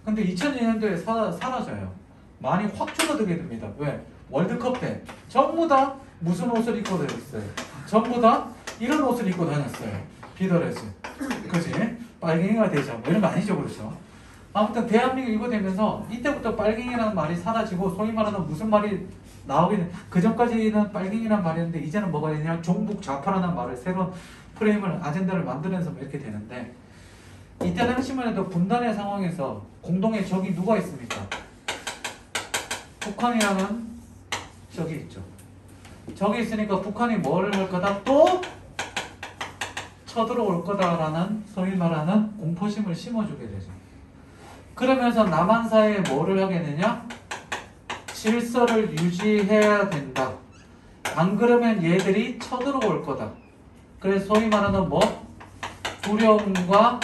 Speaker 1: 근데 2002년도에 사라져요. 많이 확 줄어들게 됩니다. 왜? 월드컵 때 전부 다 무슨 옷을 입고 다녔어요? 전부 다 이런 옷을 입고 다녔어요. 비더레스. 그지? 빨갱이가 되자. 뭐 이런 거 아니죠. 그렇죠? 아무튼 대한민국 이거 되면서 이때부터 빨갱이라는 말이 사라지고 소위 말하는 무슨 말이 나오긴 그 전까지는 빨갱이라는 말이었는데 이제는 뭐가 되냐? 종북 좌파라는 말을 새로운 프레임을 아젠다를 만들면서 뭐 이렇게 되는데 이때 당시만 해도 분단의 상황에서 공동의 적이 누가 있습니까? 북한이라는 적이 있죠. 적이 있으니까 북한이 뭐를 할 거다? 또 쳐들어올 거다라는 소위 말하는 공포심을 심어주게 되죠. 그러면서 남한 사회에 뭐를 하게 되냐? 질서를 유지해야 된다. 안 그러면 얘들이 쳐들어올 거다. 그래서 소위 말하는 뭐? 두려움과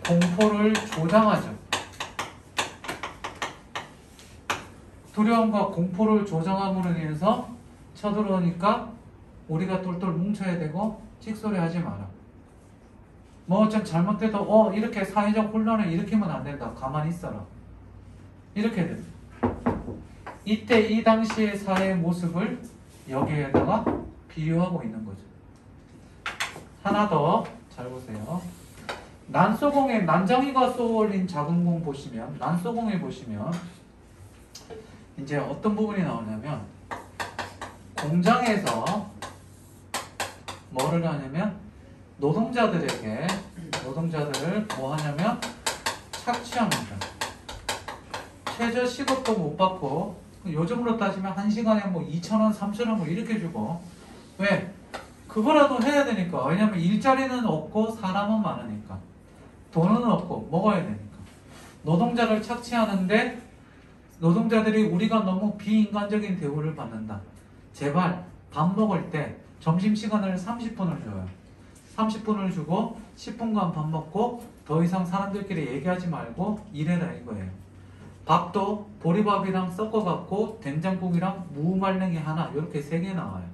Speaker 1: 공포를 조장하죠. 두려움과 공포를 조장함으로 인해서 쳐들어오니까 우리가 똘똘 뭉쳐야 되고 찍소리 하지 마라. 뭐 좀 잘못돼도 이렇게 사회적 혼란을 일으키면 안 된다. 가만히 있어라. 이렇게 됩니다. 이때 이 당시의 사회의 모습을 여기에다가 비유하고 있는 거죠. 하나 더 잘 보세요. 난소공에 난장이가 쏘올린 작은 공 보시면 난소공에 보시면 이제 어떤 부분이 나오냐면 공장에서 뭐를 하냐면 노동자들을 뭐 하냐면 착취합니다. 최저 시급도 못 받고 요즘으로 따지면 1시간에 뭐 2,000원, 3,000원 뭐 이렇게 주고 왜? 그거라도 해야 되니까. 왜냐면 일자리는 없고 사람은 많으니까. 돈은 없고 먹어야 되니까. 노동자를 착취하는데 노동자들이 우리가 너무 비인간적인 대우를 받는다. 제발 밥 먹을 때 점심시간을 30분을 줘요. 30분을 주고 10분간 밥 먹고 더 이상 사람들끼리 얘기하지 말고 일해라 이거예요. 밥도 보리밥이랑 섞어갖고 된장국이랑 무말랭이 하나 이렇게 3개 나와요.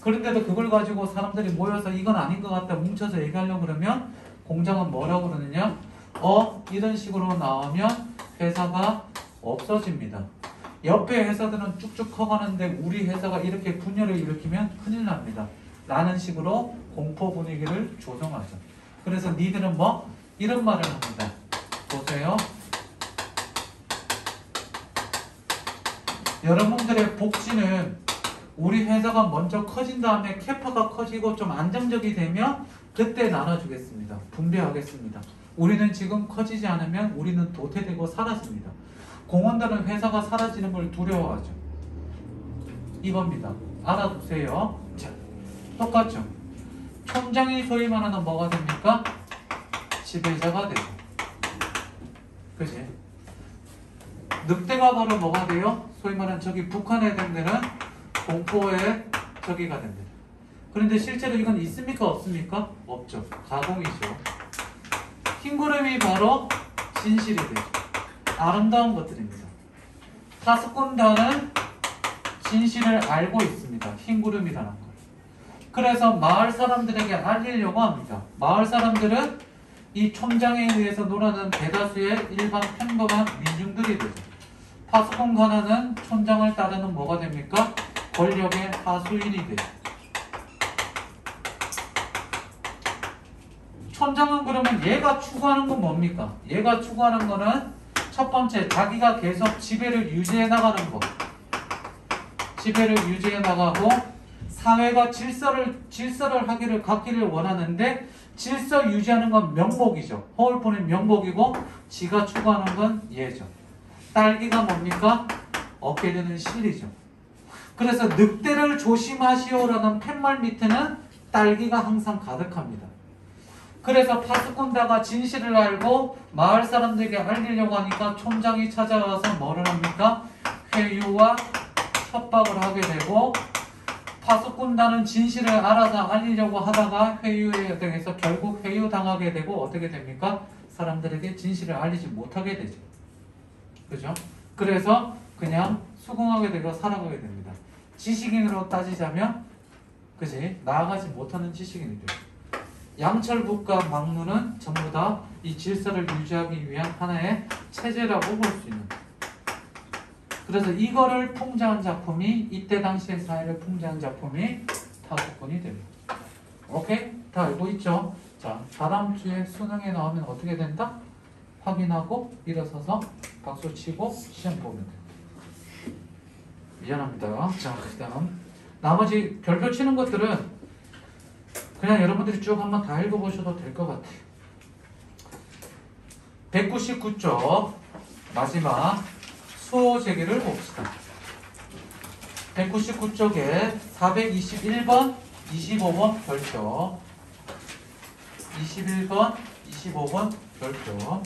Speaker 1: 그런데도 그걸 가지고 사람들이 모여서 이건 아닌 것 같다 뭉쳐서 얘기하려고 그러면 공장은 뭐라고 그러느냐? 이런 식으로 나오면 회사가 없어집니다. 옆에 회사들은 쭉쭉 커가는데 우리 회사가 이렇게 분열을 일으키면 큰일 납니다. 라는 식으로 공포 분위기를 조성하죠. 그래서 니들은 뭐? 이런 말을 합니다. 보세요. 여러분들의 복지는 우리 회사가 먼저 커진 다음에 캐파가 커지고 좀 안정적이 되면 그때 나눠주겠습니다. 분배하겠습니다. 우리는 지금 커지지 않으면 우리는 도태되고 사라집니다. 공원들은 회사가 사라지는 걸 두려워하죠. 이겁니다. 알아두세요. 자, 똑같죠? 총장이 소위 말하는 뭐가 됩니까? 지배자가 되죠. 그치? 늑대가 바로 뭐가 돼요? 소위 말하는 저기 북한 애들은 공포의 저기가 됩니다. 그런데 실제로 이건 있습니까? 없습니까? 없죠. 가공이죠. 흰구름이 바로 진실이 되죠. 아름다운 것들입니다. 파수꾼단은 진실을 알고 있습니다. 흰구름이라는 걸. 그래서 마을 사람들에게 알리려고 합니다. 마을 사람들은 이 촌장에 의해서 놀아는 대다수의 일반 평범한 민중들이 되죠. 파수꾼 하나는 촌장을 따르는 뭐가 됩니까? 권력의 하수인이 되죠. 촌장은 그러면 얘가 추구하는 건 뭡니까? 얘가 추구하는 거는 첫 번째 자기가 계속 지배를 유지해 나가는 거. 지배를 유지해 나가고 사회가 질서를 갖기를 원하는데 질서 유지하는 건 명복이죠. 허울뿐인 명복이고 지가 추구하는 건 얘죠. 딸기가 뭡니까? 얻게 되는 실리죠. 그래서 늑대를 조심하시오라는 팻말 밑에는 딸기가 항상 가득합니다. 그래서 파수꾼다가 진실을 알고 마을 사람들에게 알리려고 하니까 촌장이 찾아와서 뭐를 합니까? 회유와 협박을 하게 되고 파수꾼단은 진실을 알아서 알리려고 하다가 회유에 대해서 결국 회유당하게 되고 어떻게 됩니까? 사람들에게 진실을 알리지 못하게 되죠. 그죠? 그래서 그냥 수긍하게 되고 살아가게 됩니다. 지식인으로 따지자면 그지? 나아가지 못하는 지식인들. 양철북과 막루는 전부 다 이 질서를 유지하기 위한 하나의 체제라고 볼 수 있는. 그래서 이거를 풍자한 작품이 이때 당시의 사회를 풍자한 작품이 타수꾼이 됩니다. 오케이? 다 알고 있죠? 자, 다다음 주에 수능에 나오면 어떻게 된다? 확인하고 일어서서 박수 치고 시험 보면 돼요. 미안합니다. 자, 그 다음 나머지 별표 치는 것들은 그냥 여러분들이 쭉 한번 다 읽어보셔도 될 것 같아요. 199쪽 마지막 수호 제기를 봅시다. 199쪽에 421번, 25번 별표 21번, 25번 별표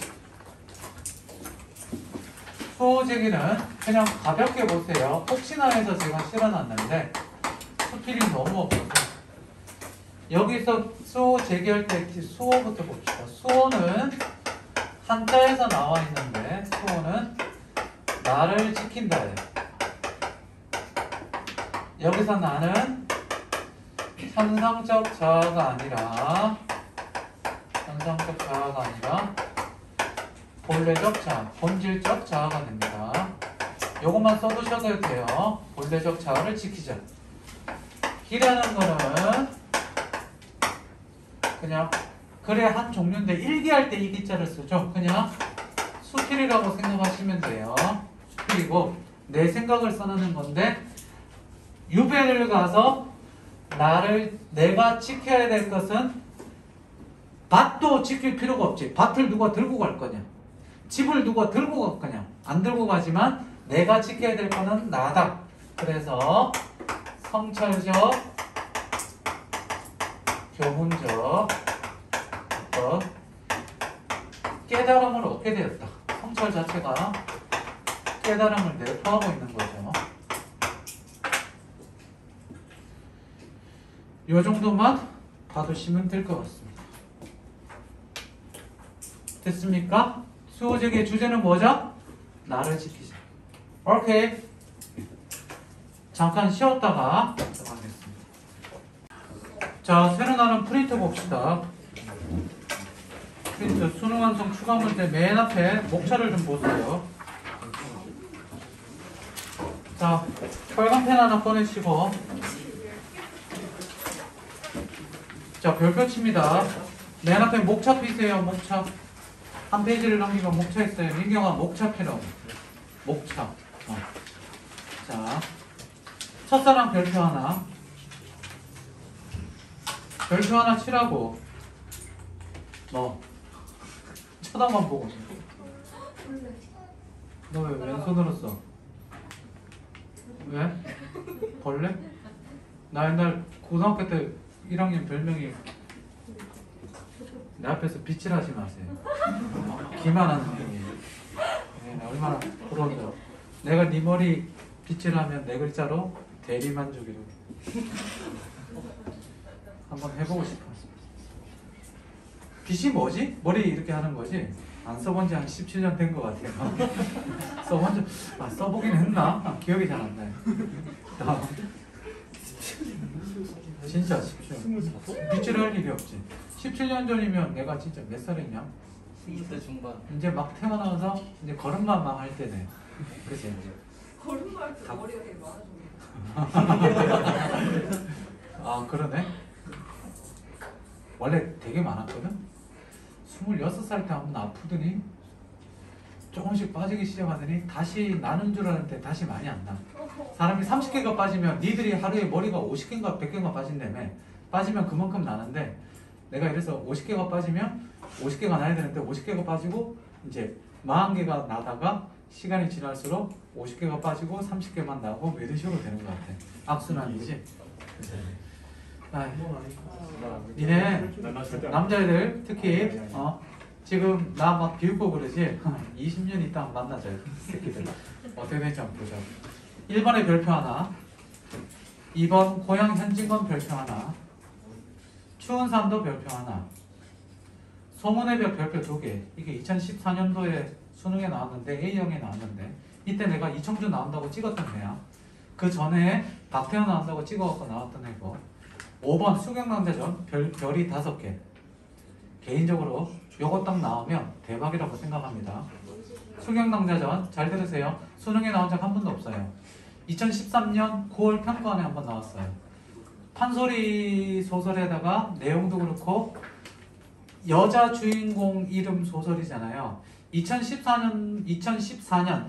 Speaker 1: 수호 제기는 그냥 가볍게 보세요. 혹시나 해서 제가 실어놨는데 수필이 너무 없어서 여기서 수호 제기할 때 수호부터 봅시다. 수호는 한자에서 나와 있는데 수호는 나를 지킨다예요. 여기서 나는 현상적 자아가 아니라 본래적 자아, 본질적 자아가 됩니다. 요것만 써두셔도 돼요. 본래적 자아를 지키자. 기라는 거는 그냥 글의 한 종류인데 일기할 때 이 기자를 쓰죠. 그냥 수필이라고 생각하시면 돼요. 수필이고 내 생각을 써놓는 건데 유배를 가서 내가 지켜야 될 것은 밭도 지킬 필요가 없지. 밭을 누가 들고 갈 거냐? 집을 누가 들고 갈 거냐? 안 들고 가지만 내가 지켜야 될 거는 나다. 그래서 성찰적, 교훈적 깨달음을 얻게 되었다. 성찰 자체가 깨달음을 내포하고 있는 거죠. 이 정도만 봐두시면 될 것 같습니다. 됐습니까? 수호제기의 주제는 뭐죠? 나를 지키자. 오케이. 잠깐 쉬었다가 들어가겠습니다. 자, 새로 나눈 프린트 봅시다. 프린트 수능 완성 추가 문제 맨 앞에 목차를 좀 보세요. 자, 빨간 펜 하나 꺼내시고. 자, 별표 칩니다. 맨 앞에 목차 피세요. 목차. 한 페이지를 넘기면 목차 있어요. 민경아, 목차 피라고. 목차. 자, 첫사랑 별표 하나. 별표 하나 치라고. 너 쳐다만 보고 있어. 너 왜 왼손으로 써? 왜? 벌레? 나 옛날 고등학교 때 1학년 별명이 내 앞에서 빗질 하지 마세요. 기만하는 놈이. 얼마나 부러운데. 내가 네 머리 빗질하면 네 글자로 대리만족이로. 한번 해보고 싶어. 빗이 뭐지? 머리 이렇게 하는 거지? 안 써본 지 한 17년 된 것 같아요. 써보긴 했나? 기억이 잘 안 나요. 진짜 17년. 빗질할 일이 없지. 17년 전이면 내가 진짜 몇 살이냐?
Speaker 3: 20대 중반.
Speaker 1: 이제 막 태어나서 이제 걸음만 막 할 때네. 그치?
Speaker 2: 걸음할 때 머리가 되게 많아졌네.
Speaker 1: 아, 그러네. 원래 되게 많았거든? 26살 때 한번 아프더니 조금씩 빠지기 시작하더니 다시 나는 줄 알았는데 다시 많이 안 나. 사람이 30개가 빠지면 니들이 하루에 머리가 50개인가 100개가 빠진다며. 빠지면 그만큼 나는데 내가 이래서 50개가 빠지면 50개가 나야 되는데 50개가 빠지고 이제 40개가 나다가 시간이 지날수록 50개가 빠지고 30개만 나고 뭐 이런 식으로 되는 것 같아. 악순환이지. 니네 남자애들 특히 지금 나 막 비웃고 그러지. 20년 있다 만나자 이 새끼들. 어떻게 될지 한번 보자. 1번의 별표 하나. 2번 고향 현직원 별표 하나, 추운 삶도 별표 하나, 소문의 별 별표 2개. 이게 2014년도에 수능에 나왔는데 A형에 나왔는데 이때 내가 이청주 나온다고 찍었던 애야. 그 전에 박태현 나온다고 찍어갖고 나왔던 애고. 5번 수경남대전 별이 5개. 개인적으로 요거 딱 나오면 대박이라고 생각합니다. 수경남대전 잘 들으세요. 수능에 나온 적 한 번도 없어요. 2013년 9월 평가원에 한 번 나왔어요. 판소리 소설에다가 내용도 그렇고 여자 주인공 이름 소설이잖아요. 2014년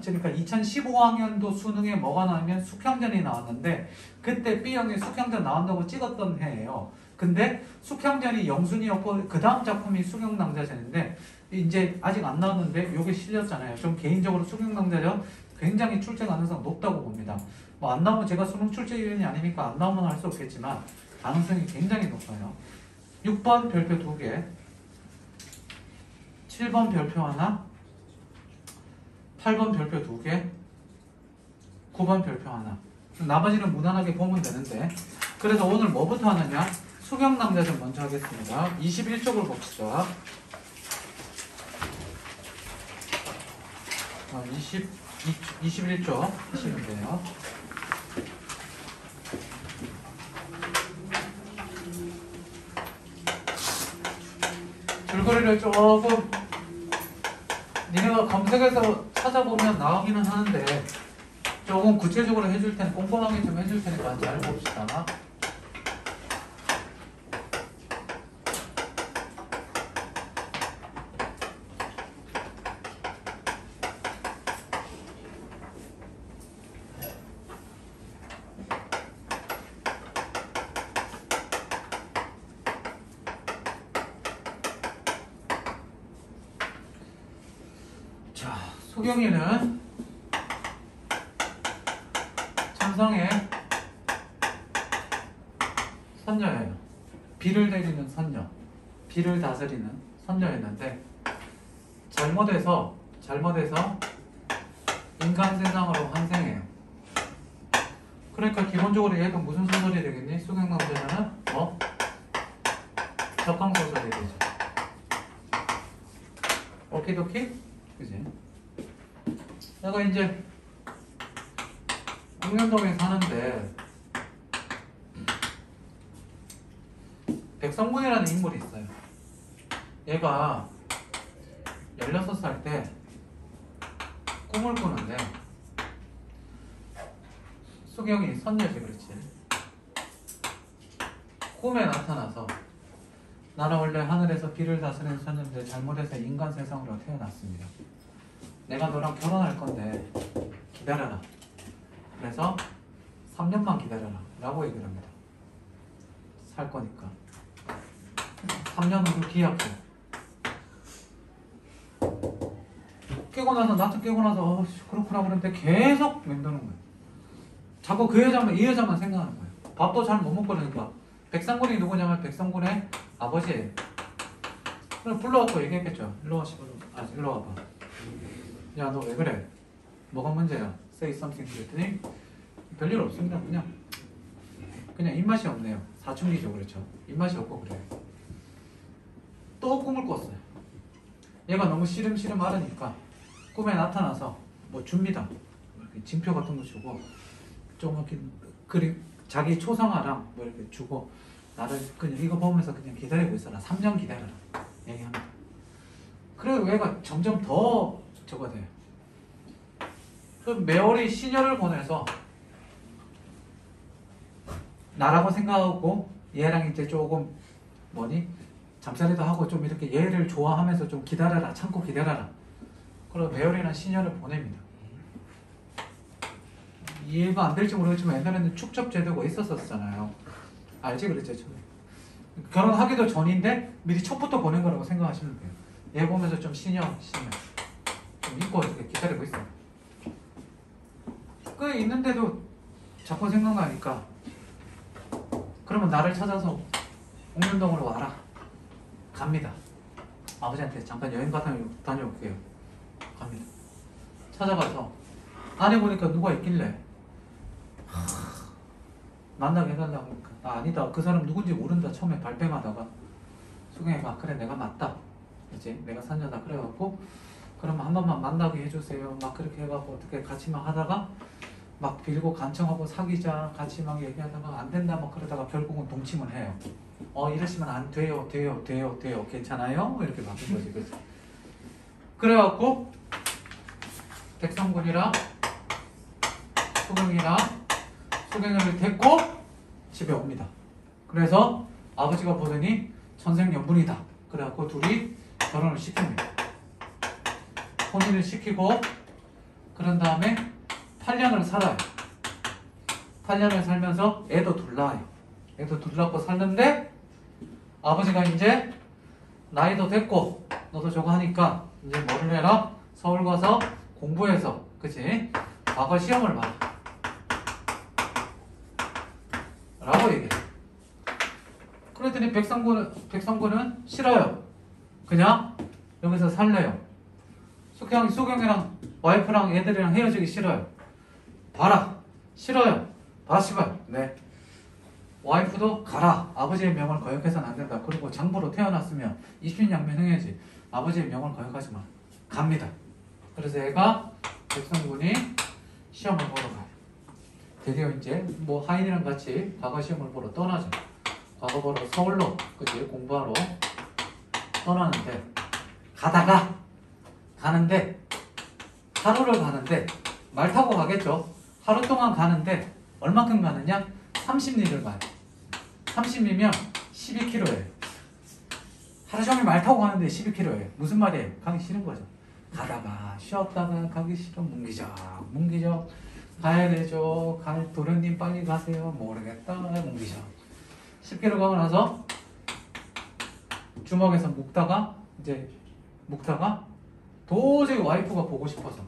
Speaker 1: 그러니까 2015학년도 수능에 뭐가 나오면 숙향전이 나왔는데 그때 B형에 숙향전 나온다고 찍었던 해예요. 근데 숙향전이 영순이었고 그 다음 작품이 수경남자전인데 이제 아직 안 나왔는데 요게 실렸잖아요. 좀 개인적으로 수경남자전 굉장히 출제 가능성 높다고 봅니다. 뭐 안 나오면 제가 수능 출제위원이 아니니까 안 나오면 할 수 없겠지만 가능성이 굉장히 높아요. 6번 별표 2개, 7번 별표 하나, 8번 별표 2개, 9번 별표 하나. 나머지는 무난하게 보면 되는데 그래서 오늘 뭐부터 하느냐? 수경남자전 먼저 하겠습니다. 21쪽을 봅시다. 21쪽 하시면 돼요. 줄거리를 조금 니네가 검색해서 찾아보면 나오기는 하는데 조금 구체적으로 해줄 테니 꼼꼼하게 좀 해줄 테니까 잘 봅시다. 자, 소경이는 천성의 선녀예요. 비를 내리는 선녀, 비를 다스리는 선녀였는데 잘못해서 인간 세상으로 환생해요. 그러니까 기본적으로 얘가 무슨 소설이 되겠니? 수경남자는 뭐? 적강소설이 되죠. 오키도키? 그지? 내가 이제 홍련동에 사는데 백성군이라는 인물이 있어요. 얘가 16살 때 꿈을 꾸는데 수경이 선녀지 그렇지. 꿈에 나타나서 나는 원래 하늘에서 비를 다스리는 선녀인데 잘못해서 인간 세상으로 태어났습니다. 내가 너랑 결혼할 건데 기다려라. 그래서 3년만 기다려라 라고 얘기를 합니다. 살 거니까 3년 후로 기약해. 깨고 나서 나도 깨고 나서 그렇구나 그러는데 계속 맴도는 거예요. 자꾸 그 여자만 이 여자만 생각하는 거예요. 밥도 잘 못 먹고 그러니까 백성군이 누구냐면 백성군의 아버지예요. 그럼 불러갖고 얘기했겠죠. 일로 와 시골로. 일로 와봐. 야 너 왜 그래? 뭐가 문제야? Say something 그랬더니 별일 없습니다. 그냥 입맛이 없네요. 사춘기죠. 그렇죠. 입맛이 없고 그래요. 또 꿈을 꿨어요. 얘가 너무 시름시름 앓으니까 꿈에 나타나서 뭐 줍니다. 이렇게 징표 같은 거 주고 좀 이렇게 그림 자기 초상화랑 뭐 이렇게 주고 나를 그냥 이거 보면서 그냥 기다리고 있어라. 3년 기다려라. 얘기합니다. 그래서 얘가 점점 더 저거 돼요. 그 매월이 시녀를 보내서 나라고 생각하고 얘랑 이제 조금 잠자리도 하고 좀 이렇게 얘를 좋아하면서 좀 기다려라. 참고 기다려라. 그리고 매월이랑 시녀를 보냅니다. 이해가 안 될지 모르겠지만 옛날에는 축첩제도가 있었었잖아요. 알지? 그랬죠. 결혼하기도 전인데 미리 첩부터 보낸 거라고 생각하시면 돼요. 얘 보면서 좀 시녀 좀 잊고 이렇게 기다리고 있어요. 그 있는데도 자꾸 생각나니까 그러면 나를 찾아서 옥년동으로 와라. 갑니다. 아버지한테 잠깐 여행 다녀올게요. 갑니다. 찾아가서 안에 보니까 누가 있길래 만나게 해달라고 하니까 아니다 그 사람 누군지 모른다 처음에 발뺌하다가 수경이가 그래 내가 맞다 이제 내가 산자다 그래갖고 그러면 한 번만 만나게 해주세요 막 그렇게 해갖고 어떻게 같이 막 하다가 막 빌고 간청하고 사귀자 같이 막 얘기하다가 안 된다 막 그러다가 결국은 동침을 해요. 이러시면 안 돼요 괜찮아요 이렇게 바뀐 거지 그치? 그래갖고 백성군이랑 수경이를 데리고 집에 옵니다. 그래서 아버지가 보더니 천생연분이다. 그래갖고 둘이 결혼을 시킵니다. 혼인을 시키고 그런 다음에 8년을 살아요. 8년을 살면서 애도 둘 낳아요. 애도 둘 낳고 살는데 아버지가 이제 나이도 됐고 너도 저거 하니까 이제 뭐를 해라? 서울 가서 공부해서 그치? 과거 시험을 봐라 라고 얘기해. 그랬더니 백성군은 싫어요. 그냥 여기서 살래요. 수경이랑 와이프랑 애들이랑 헤어지기 싫어요. 봐라. 싫어요. 봐 씨발. 네. 와이프도 가라. 아버지의 명을 거역해서는 안 된다. 그리고 장부로 태어났으면 입신양면해야지. 아버지의 명을 거역하지 마. 갑니다. 그래서 애가 백성군이 시험을 보러 가요. 드디어 이제 뭐 하인이랑 같이 과거 시험을 보러 떠나죠. 과거 보러 서울로 그치 공부하러 떠나는데 가는데 하루를 가는데 말 타고 가겠죠. 하루 동안 가는데 얼마큼 가느냐? 30리를 가요. 30리면 12km예요. 하루 종일 말 타고 가는데 12km예요. 무슨 말이에요? 가기 싫은 거죠. 가다가 쉬었다가 가기 싫어 뭉기적 가야 되죠. 도련님 빨리 가세요. 모르겠다 뭉기적 10km 가고 나서 주먹에서 묵다가 도저히 와이프가 보고 싶어서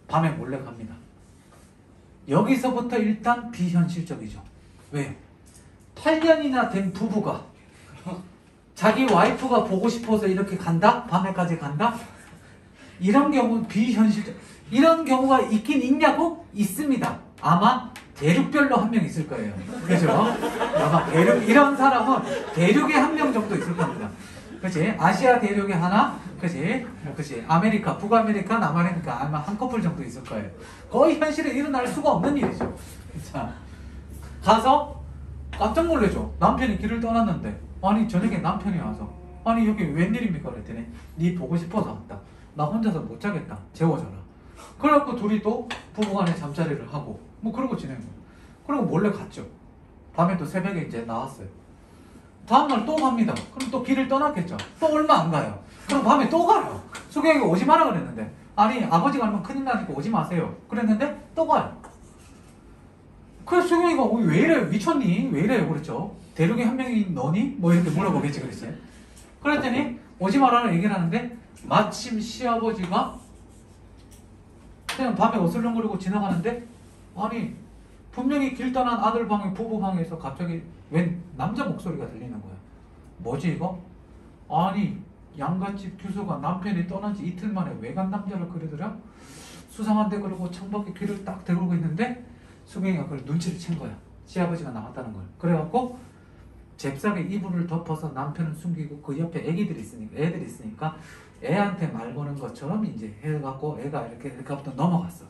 Speaker 1: 밤에 몰래 갑니다. 여기서부터 일단 비현실적이죠. 왜요? 8년이나 된 부부가 자기 와이프가 보고 싶어서 이렇게 간다? 밤에까지 간다? 이런 경우는 비현실적. 이런 경우가 있긴 있냐고? 있습니다. 아마 대륙별로 한 명 있을 거예요. 그죠? 아마 이런 사람은 대륙에 한 명 정도 있을 겁니다. 그치? 아시아 대륙에 하나? 그치? 아메리카, 북아메리카, 남아메리카 아마 한 커플 정도 있을 거예요. 거의 현실에 일어날 수가 없는 일이죠. 자, 가서 깜짝 놀래죠. 남편이 길을 떠났는데 아니 저녁에 남편이 와서 아니 여기 웬일입니까? 그랬더니 네 보고 싶어서 왔다. 나 혼자서 못 자겠다. 재워줘라. 그래갖고 둘이 또 부부간에 잠자리를 하고 뭐 그러고 지낸 거예요. 그리고 몰래 갔죠. 밤에 또 새벽에 이제 나왔어요. 다음날 또 갑니다. 그럼 또 길을 떠났겠죠. 또 얼마 안 가요. 그럼 밤에 또 가요. 수경이가 오지 마라 그랬는데 아니 아버지가 알면 큰일 나니까 오지 마세요. 그랬는데 또 가요. 그래서 수경이가 왜 이래 미쳤니? 왜 이래요? 그랬죠. 대륙에 한 명이 너니? 뭐 이렇게 물어보겠지 그랬어요. 그랬더니 오지 마라는 얘기를 하는데 마침 시아버지가 그냥 밤에 어슬렁거리고 지나가는데 아니 분명히 길 떠난 아들 방에 부부 방에서 갑자기 웬 남자 목소리가 들리는 거야. 뭐지 이거? 아니 양갓집 규소가 남편이 떠난 지 이틀 만에 외간 남자를 그러더라? 수상한데 그러고 창밖에 귀를 딱 대고 있는데 수경이가 그걸 눈치를 챈 거야. 시아버지가 나왔다는 걸. 그래갖고 잽싸게 이불을 덮어서 남편을 숨기고 그 옆에 애들이 있으니까 애한테 말 거는 것처럼 이제 해갖고 애가 이렇게부터 넘어갔어.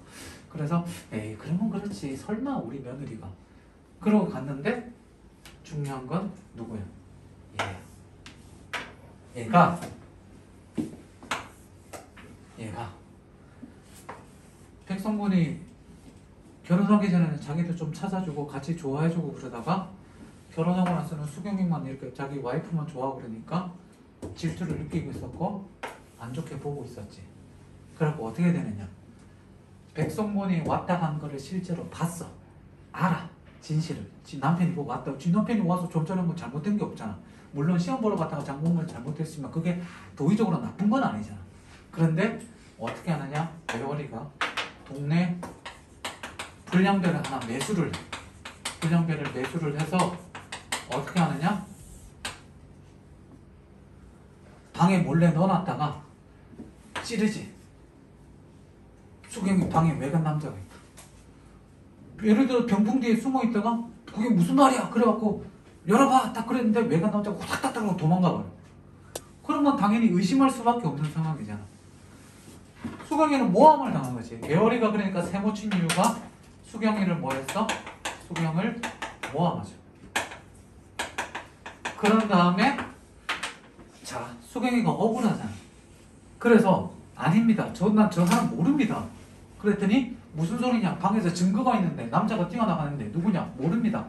Speaker 1: 그래서 에이 그러면 그렇지 설마 우리 며느리가 그러고 갔는데 중요한 건 누구야? 얘가 백성군이 결혼하기 전에는 자기도 좀 찾아주고 같이 좋아해주고 그러다가 결혼하고 나서는 수경이만 이렇게 자기 와이프만 좋아하고 그러니까 질투를 느끼고 있었고 안 좋게 보고 있었지. 그래갖고 어떻게 되느냐? 백성군이 왔다 간 거를 실제로 봤어. 알아. 진실을. 지 남편이 보고 왔다. 지 남편이 와서 좀 전에 뭐 잘못된 게 없잖아. 물론 시험 보러 갔다가 장본걸 잘못했지만 그게 도의적으로 나쁜 건 아니잖아. 그런데 어떻게 하느냐? 배월이가 동네 불량배를 하나 매수를 해서 어떻게 하느냐? 방에 몰래 넣어놨다가 찌르지. 수경이 방에 외간 남자가 있다. 예를 들어 병풍 뒤에 숨어 있다가 그게 무슨 말이야 그래갖고 열어봐 딱 그랬는데 외관 남자가 후닥닥닥 하고 도망가 버려. 그러면 당연히 의심할 수밖에 없는 상황이잖아. 수경이는 모함을 당한 거지. 예월이가 그러니까 세모 친 이유가 수경이를 뭐 했어? 수경을 모함하죠. 그런 다음에 자 수경이가 억울하잖아. 그래서 아닙니다. 난 저 사람 모릅니다. 그랬더니 무슨 소리냐. 방에서 증거가 있는데 남자가 뛰어나가는데 누구냐 모릅니다.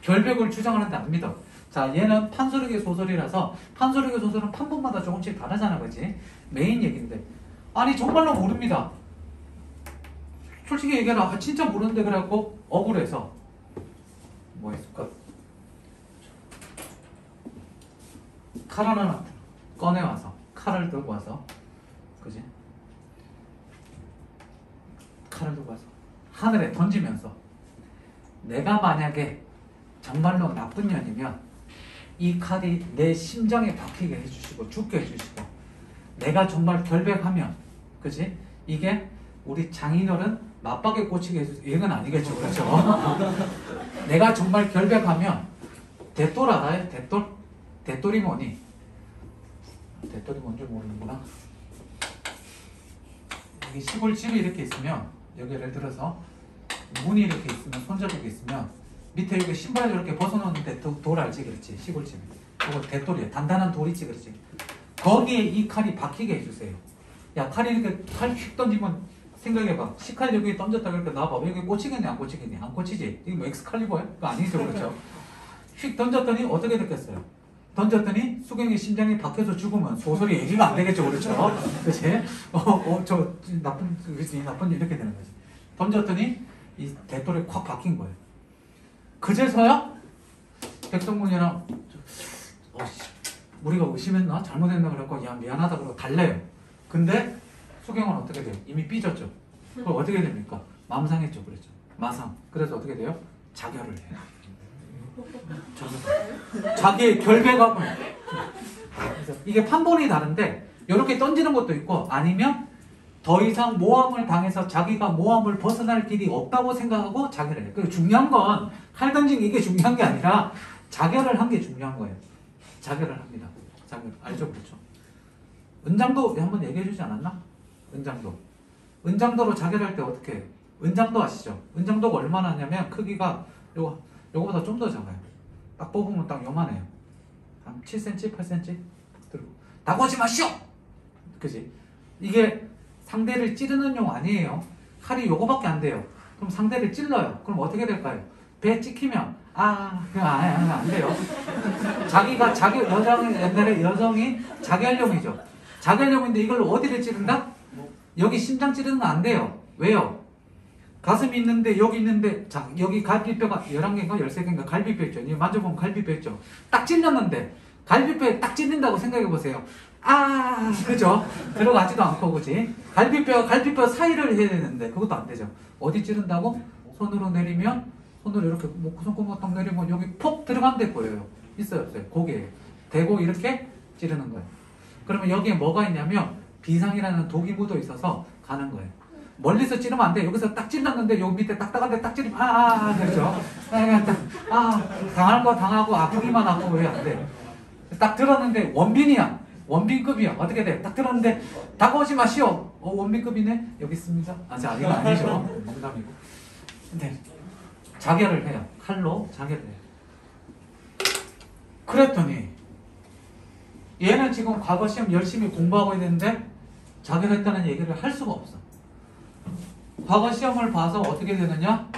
Speaker 1: 결백을 주장하는데 안 믿어. 자 얘는 판소리계 소설이라서 판소리계 소설은 판본마다 조금씩 다르잖아. 그치? 메인 얘기인데 아니 정말로 모릅니다. 솔직히 얘기해라. 진짜 모르는데 그래갖고 억울해서 뭐 했을까? 칼 하나 꺼내와서 칼을 들고 와서 그지? 칼을 들고 와서 하늘에 던지면서 내가 만약에 정말로 나쁜 년이면 이 칼이 내 심장에 박히게 해주시고 죽게 해주시고 내가 정말 결백하면 그지? 이게 우리 장인어른 맞박에 꽂히게 해주세요. 이건 아니겠죠. 그렇죠? 내가 정말 결백하면 대돌 알아요? 대돌? 대돌이 뭐니? 대돌이 뭔지 모르는구나. 여기 시골집이 이렇게 있으면 여기 예를 들어서 문이 이렇게 있으면 손잡이가 있으면 밑에 여기 신발 이렇게 벗어놓는데 돌 알지? 그렇지? 시골집이 그거 대돌이야. 단단한 돌이지. 그렇지? 거기에 이 칼이 박히게 해주세요. 야 칼이 이렇게 칼 휙 던지면 생각해봐. 시칼 여기 던졌다 그러니까 나와봐. 여기 꽂히겠니 안 꽂히겠니? 안 꽂히지? 이게 뭐 엑스칼리버야? 그거 아니죠. 그렇죠? 휙 던졌더니 어떻게 됐겠어요? 던졌더니 수경이 심장이 박혀서 죽으면 소설이 얘기가 안 되겠죠. 그렇죠? 그치? 저 나쁜 그치? 나쁜 일 이렇게 되는 거지. 던졌더니 이 대돌에 콱 박힌 거예요. 그제서야 백성문이랑 우리가 의심했나? 잘못했나? 그래갖고 야 미안하다 그러고 달래요. 근데 수경은 어떻게 돼요? 이미 삐졌죠. 그럼 어떻게 됩니까? 마음 상했죠. 그랬죠. 마상. 그래서 어떻게 돼요? 자결을 해요. 자기의 결백함을. 그래서 이게 판본이 다른데 이렇게 던지는 것도 있고 아니면 더 이상 모함을 당해서 자기가 모함을 벗어날 길이 없다고 생각하고 자결을 해요. 중요한 건 칼 던진 게 이게 중요한 게 아니라 자결을 한 게 중요한 거예요. 자결을 합니다. 자결 알죠? 그렇죠? 은장도 한번 얘기해 주지 않았나? 은장도. 은장도로 자결할 때 어떻게 해요? 은장도 아시죠? 은장도가 얼마나 하냐면 크기가 요거보다 좀 더 작아요. 딱 뽑으면 딱 요만해요. 한 7cm, 8cm 들고 나고하지 마시오! 그지? 이게 상대를 찌르는 용 아니에요. 칼이 요거밖에 안 돼요. 그럼 상대를 찔러요. 그럼 어떻게 될까요? 배 찍히면 그냥 안 돼요. 자기가 옛날에 여성이 자결용이죠. 자결용인데 이걸로 어디를 찌른다? 여기 심장 찌르는 거 안 돼요. 왜요? 가슴이 있는데 여기 있는데 자 여기 갈비뼈가 11개인가 13개인가 갈비뼈 있죠. 이거 만져보면 갈비뼈 있죠. 딱 찔렀는데 갈비뼈에 딱 찔린다고 생각해 보세요. 그죠? 들어가지도 않고 그지? 갈비뼈 사이를 해야 되는데 그것도 안 되죠. 어디 찌른다고? 손으로 내리면 손으로 이렇게 손구멍 딱 내리면 여기 폭 들어간 데 보여요. 있어요 없어요? 고개에 대고 이렇게 찌르는 거예요. 그러면 여기에 뭐가 있냐면 비상이라는 독이 묻어 있어서 가는 거예요. 멀리서 찌르면 안 돼. 여기서 딱 찔렀는데 여기 밑에 딱딱한 데 딱 찌르면 그렇죠? 당할 거 당하고 아프기만 하고 왜 안 돼? 딱 들었는데 원빈이야. 원빈급이야. 어떻게 돼? 딱 들었는데 다가오지 마시오. 원빈급이네. 여기 있습니다. 이건 아니죠. 농담이고. 근데 자결을 해요. 칼로 자결을 해요. 그랬더니 얘는 지금 과거 시험 열심히 공부하고 있는데 자결했다는 얘기를 할 수가 없어. 과거 시험을 봐서 어떻게 되느냐?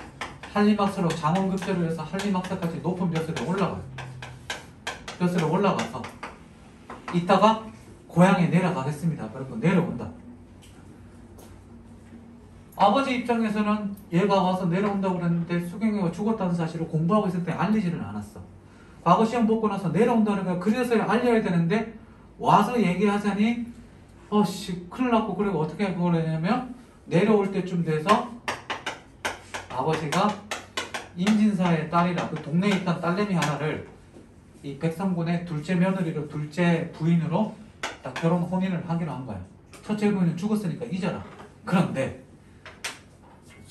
Speaker 1: 한림학사로 장원급제를 해서 한림학사까지 높은 벼슬에 올라가요. 벼슬에 올라가서 이따가 고향에 내려가겠습니다. 그리고 내려온다. 아버지 입장에서는 얘가 와서 내려온다고 그랬는데 수경이가 죽었다는 사실을 공부하고 있을 때 알리지는 않았어. 과거 시험 보고 나서 내려온다는 거 그래서야 알려야 되는데 와서 얘기하자니 큰일 났고 그리고 어떻게 그걸 했냐면 내려올 때쯤 돼서 아버지가 임진사의 딸이라 그 동네에 있던 딸내미 하나를 이 백성군의 둘째 며느리로 둘째 부인으로 딱 결혼 혼인을 하기로 한 거야. 첫째 부인은 죽었으니까 잊어라. 그런데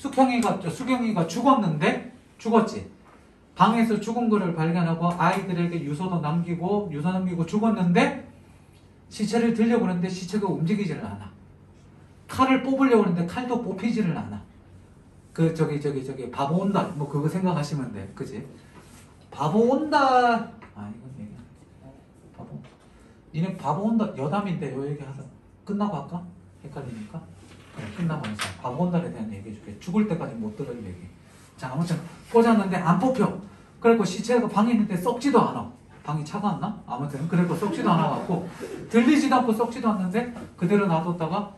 Speaker 1: 수경이가 죽었지. 방에서 죽은 거를 발견하고 아이들에게 유서 남기고 죽었는데 시체를 들려고 하는데 시체가 움직이지를 않아. 칼을 뽑으려고 하는데 칼도 뽑히지를 않아. 저기 바보 온다. 뭐 그거 생각하시면 돼. 그지? 바보 온다. 이건 얘기. 바보. 니네 바보 온다. 여담인데 요 얘기 하자. 끝나고 할까? 헷갈리니까. 그래, 끝나고 해서 바보 온다에 대한 얘기해줄게. 죽을 때까지 못 들을 얘기. 자, 아무튼 꽂았는데 안 뽑혀. 그래갖고 시체가 방에 있는데 썩지도 않아. 방이 차가웠나? 아무튼 그래갖고 썩지도 않아갖고 들리지도 않고 썩지도 않는데 그대로 놔뒀다가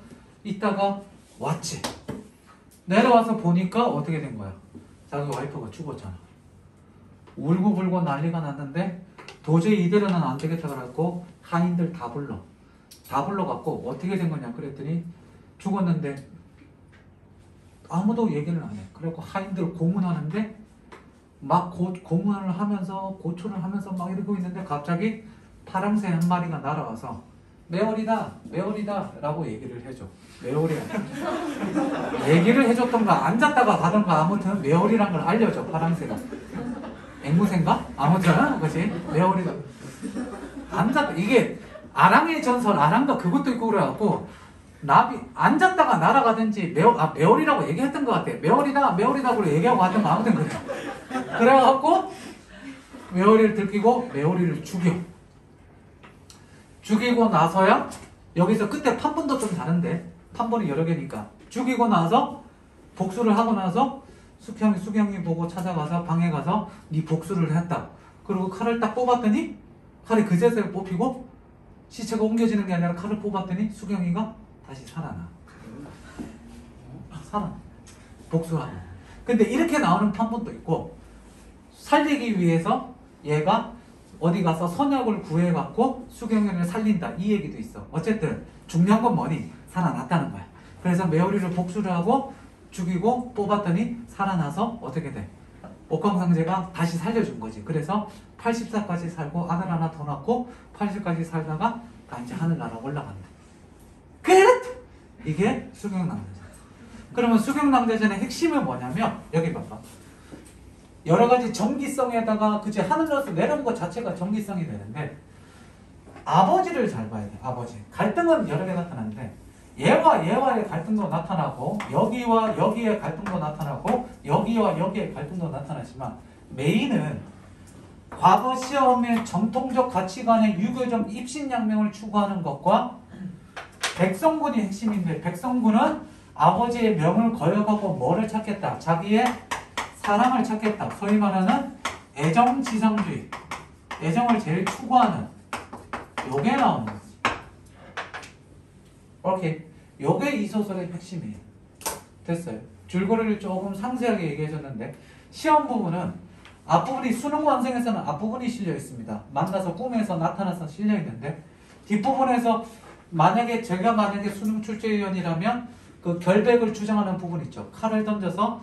Speaker 1: 있다가 왔지. 내려와서 보니까 어떻게 된 거야? 자기 와이프가 죽었잖아. 울고불고 난리가 났는데 도저히 이대로는 안 되겠다 그래갖고 하인들 다 불러갖고 어떻게 된 거냐 그랬더니 죽었는데 아무도 얘기를 안 해. 그래갖고 하인들 고문하는데 막 고문을 하면서 고초를 하면서 막 이러고 있는데 갑자기 파랑새 한 마리가 날아와서 메어리다 라고 얘기를 해줘. 메어리야. 얘기를 해줬던가 앉았다가 가던가 아무튼 메어리란 걸 알려줘. 파랑새가 앵무새인가? 아무튼 그치? 메어리다. 이게 아랑의 전설 아랑가 그것도 있고 그래갖고 나비 앉았다가 날아가든지 메어리라고 얘기했던 것 같아. 메어리다 그래 얘기하고 갔던 거 아무튼 그래. 그래갖고 메어리를 들키고 메어리를 죽이고 나서야 여기서 그때 판본도 좀 다른데 판본이 여러 개니까 죽이고 나서 복수를 하고 나서 수경이 보고 찾아가서 방에 가서 네 복수를 했다. 그리고 칼을 딱 뽑았더니 칼이 그제서야 뽑히고 시체가 옮겨지는 게 아니라 칼을 뽑았더니 수경이가 다시 살아나. 복수하고. 근데 이렇게 나오는 판본도 있고 살리기 위해서 얘가 어디 가서 선약을 구해갖고 수경이를 살린다 이 얘기도 있어. 어쨌든 중요한 건 뭐니? 살아났다는 거야. 그래서 메어리를 복수를 하고 죽이고 뽑았더니 살아나서 어떻게 돼? 옥황상제가 다시 살려준 거지. 그래서 84까지 살고 아들 하나 더 낳고 80까지 살다가 다 이제 하늘나라 올라간다. 끝! 이게 수경낭대전. 그러면 수경낭대전의 핵심은 뭐냐면 여기 봐봐. 여러 가지 정기성에다가 그치 하늘로서 내려온 것 자체가 정기성이 되는데 아버지를 잘 봐야 돼. 아버지. 갈등은 여러 개 나타나는데 얘와의 갈등도 나타나고 여기와 여기의 갈등도 나타나고 여기와 여기의 갈등도 나타나지만 메인은 과거 시험의 정통적 가치관의 유교적 입신양명을 추구하는 것과 백성군이 핵심인데 백성군은 아버지의 명을 거역하고 뭐를 찾겠다? 자기의 사랑을 찾겠다. 소위 말하는 애정지상주의. 애정을 제일 추구하는 요게 나오는 거지. 오케이. 요게 이 소설의 핵심이에요. 됐어요. 줄거리를 조금 상세하게 얘기해줬는데 시험 부분은 앞부분이 수능 완성에서는 앞부분이 실려 있습니다. 만나서 꿈에서 나타나서 실려 있는데 뒷부분에서 제가 만약에 수능 출제위원이라면 그 결백을 주장하는 부분 있죠. 칼을 던져서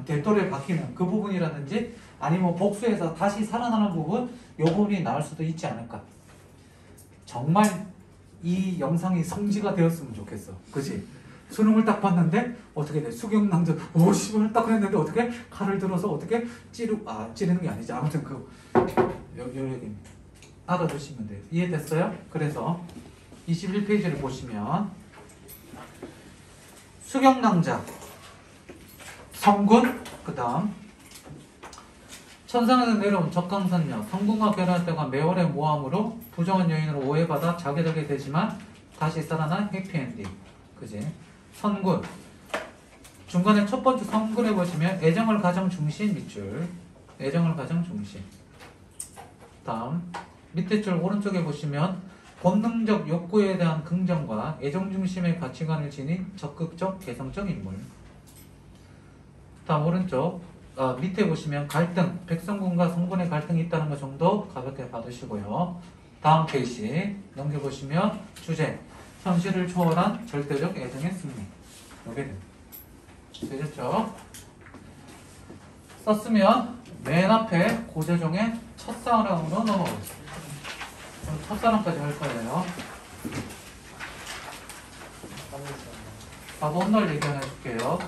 Speaker 1: 대토를 박히는 그 부분이라든지 아니면 복수해서 다시 살아나는 부분 이 부분이 나올 수도 있지 않을까. 정말 이 영상이 성지가 되었으면 좋겠어. 그치? 수능을 딱 봤는데 어떻게 돼? 수경낭전 씨발 딱 그랬는데 어떻게 칼을 들어서 어떻게 찌르는 게 아니지. 아무튼 요 얘기입니다. 알아두시면 돼요. 이해됐어요? 그래서 21페이지를 보시면 수경낭자 성군 그 다음 천상에서 내려온 적강선녀 성군과 결혼할 때가 매월의 모함으로 부정한 여인으로 오해받아 자괴되게 되지만 다시 살아난 해피엔딩. 그지? 선군 중간에 첫 번째 선군에 보시면 애정을 가장 중시인 밑줄 애정을 가장 중시. 다음 밑에 줄 오른쪽에 보시면 본능적 욕구에 대한 긍정과 애정 중심의 가치관을 지닌 적극적 개성적 인물. 다음 오른쪽 밑에 보시면 갈등, 백성군과 성군의 갈등이 있다는 것 정도 가볍게 받으시고요. 다음 페이지 넘겨보시면 주제, 현실을 초월한 절대적 애정의 승리. 이게 됩니다. 되셨죠? 썼으면 맨 앞에 고재종의 첫사랑으로 넘어가겠습니다. 그럼 첫사랑까지 할 거예요. 바보 날 얘기 하나 해줄게요.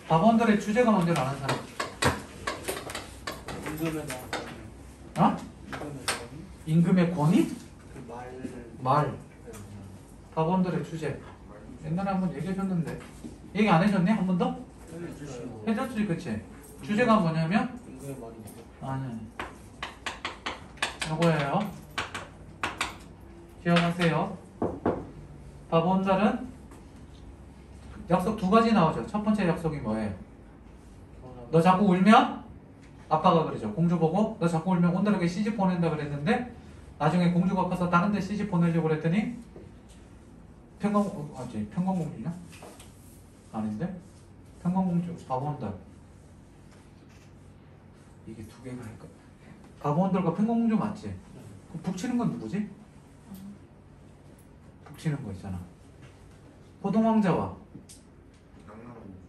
Speaker 1: 답원들의 주제가 뭔지 아는 사람?
Speaker 4: 임금에 나왔던
Speaker 1: 어?
Speaker 4: 임금의
Speaker 1: 임금의 권위?
Speaker 4: 그 말을
Speaker 1: 말. 답원들의 주제. 옛날에 한번 얘기해줬는데 얘기 안 해줬니? 한 번 더?
Speaker 4: 해주시고
Speaker 1: 해줬지, 그치? 주제가 뭐냐면
Speaker 4: 임금의 말이
Speaker 1: 아니 요거예요. 기억하세요. 답원들은 약속 두 가지 나오죠. 첫 번째 약속이 뭐예요? 너 자꾸 울면 아빠가 그러죠. 공주 보고 너 자꾸 울면 온달에게 시집 보낸다 그랬는데 나중에 공주가 커서 다른 데 시집 보내려고 그랬더니 평강공주냐? 아닌데? 평강공주 바보온달 이게 두 개가 할까? 바보온달과 평강공주 맞지? 그 북치는 건 누구지? 북치는 거 있잖아. 호동왕자와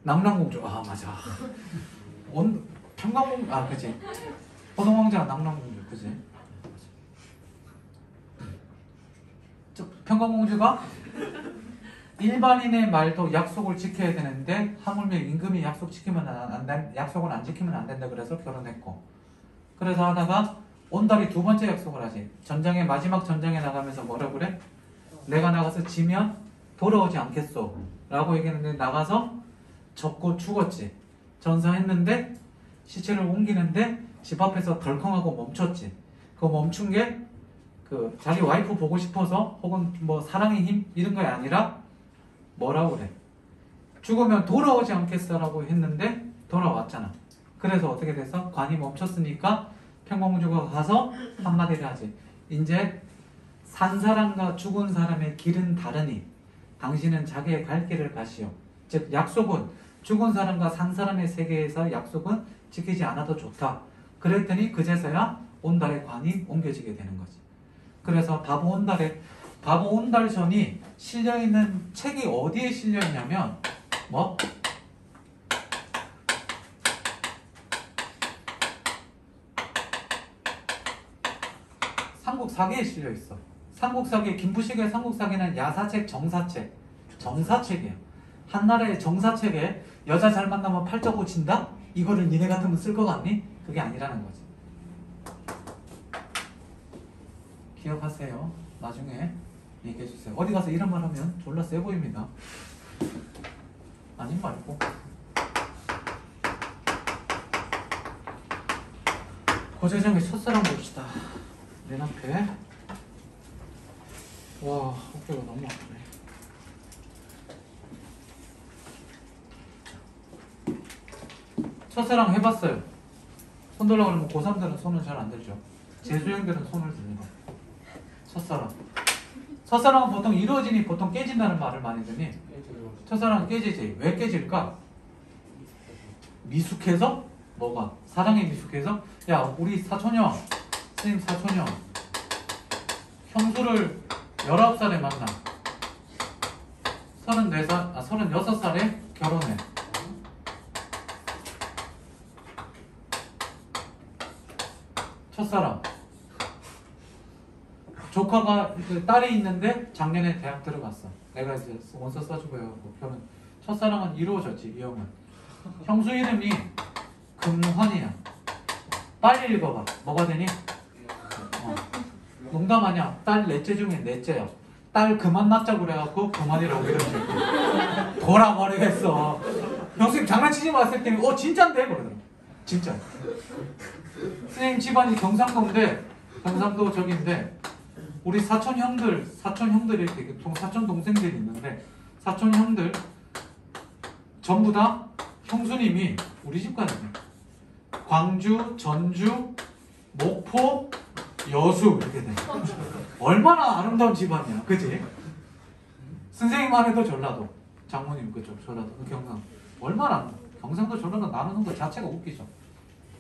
Speaker 1: 낙랑공주. 아 맞아. 평강공주. 아 그치. 호동왕자와 낙랑공주. 그치. 평강공주가 일반인의 말도 약속을 지켜야 되는데 하물며 임금이 약속을 안 지키면 안 된다 그래서 결혼했고, 그래서 하다가 온달이 두 번째 약속을 하지. 전장의 마지막 전장에 나가면서 뭐라 그래? 내가 나가서 지면 돌아오지 않겠소 라고 얘기했는데 나가서 졌고 죽었지. 전사했는데 시체를 옮기는데 집 앞에서 덜컹하고 멈췄지. 그 멈춘 게 그 자기 와이프 보고 싶어서 혹은 뭐 사랑의 힘 이런 게 아니라 뭐라고 그래? 죽으면 돌아오지 않겠어라고 했는데 돌아왔잖아. 그래서 어떻게 됐어? 관이 멈췄으니까 평강공주가 가서 한마디를 하지. 이제 산 사람과 죽은 사람의 길은 다르니 당신은 자기의 갈 길을 가시오. 즉 약속은 죽은 사람과 산 사람의 세계에서 약속은 지키지 않아도 좋다. 그랬더니 그제서야 온달의 관이 옮겨지게 되는 거지. 그래서 바보 온달전이 실려있는 책이 어디에 실려있냐면 뭐? 삼국사기에 실려있어. 삼국사기, 김부식의 삼국사기는 야사책, 정사책이에요. 한나라의 정사책에 여자 잘 만나면 팔자 고친다? 이거를 니네 같으면 쓸 것 같니? 그게 아니라는 거지. 기억하세요. 나중에 얘기해주세요. 어디 가서 이런 말 하면 졸라 세 보입니다. 아니 말고. 고재정의 첫사랑 봅시다. 내 앞에. 와, 어깨가 너무 아프네. 첫사랑 해봤어요. 손 들라고 그러면 고3들은 손은 잘 안 들죠. 재수형들은 손을 들는 거. 첫사랑은 보통 이루어지니 보통 깨진다는 말을 많이 듣니? 첫사랑은 깨지지. 왜 깨질까? 미숙해서? 뭐가? 사랑에 미숙해서? 야, 우리 사촌형, 선생님 사촌형, 형수를 19살에 만나. 36살에 결혼해. 첫사랑. 조카가 딸이 있는데 작년에 대학 들어갔어. 내가 이제 원서 써주고 해갖고 결혼. 첫사랑은 이루어졌지. 이 형은. 형수 이름이 금환이야. 빨리 읽어봐. 뭐가 되니? 농담 아니야. 딸 넷째 중에 넷째야. 딸 그만 낳자 그래갖고 그만이라고 이러지. 돌아버리겠어. 형수님 장난치지 마세요. 했더니 진짠데? 그러더라. 진짜. 선생님 집안이 경상도인데 경상도 저기인데 우리 사촌 형들이 이렇게 사촌 동생들이 있는데 사촌 형들 전부 다 형수님이 우리 집까지네. 광주, 전주, 목포, 여수 이렇게 돼. 얼마나 아름다운 집안이야, 그지? 선생님만 해도 전라도, 장모님 그쪽 전라도, 경상 얼마나 경상도 전라도 나누는 것 자체가 웃기죠.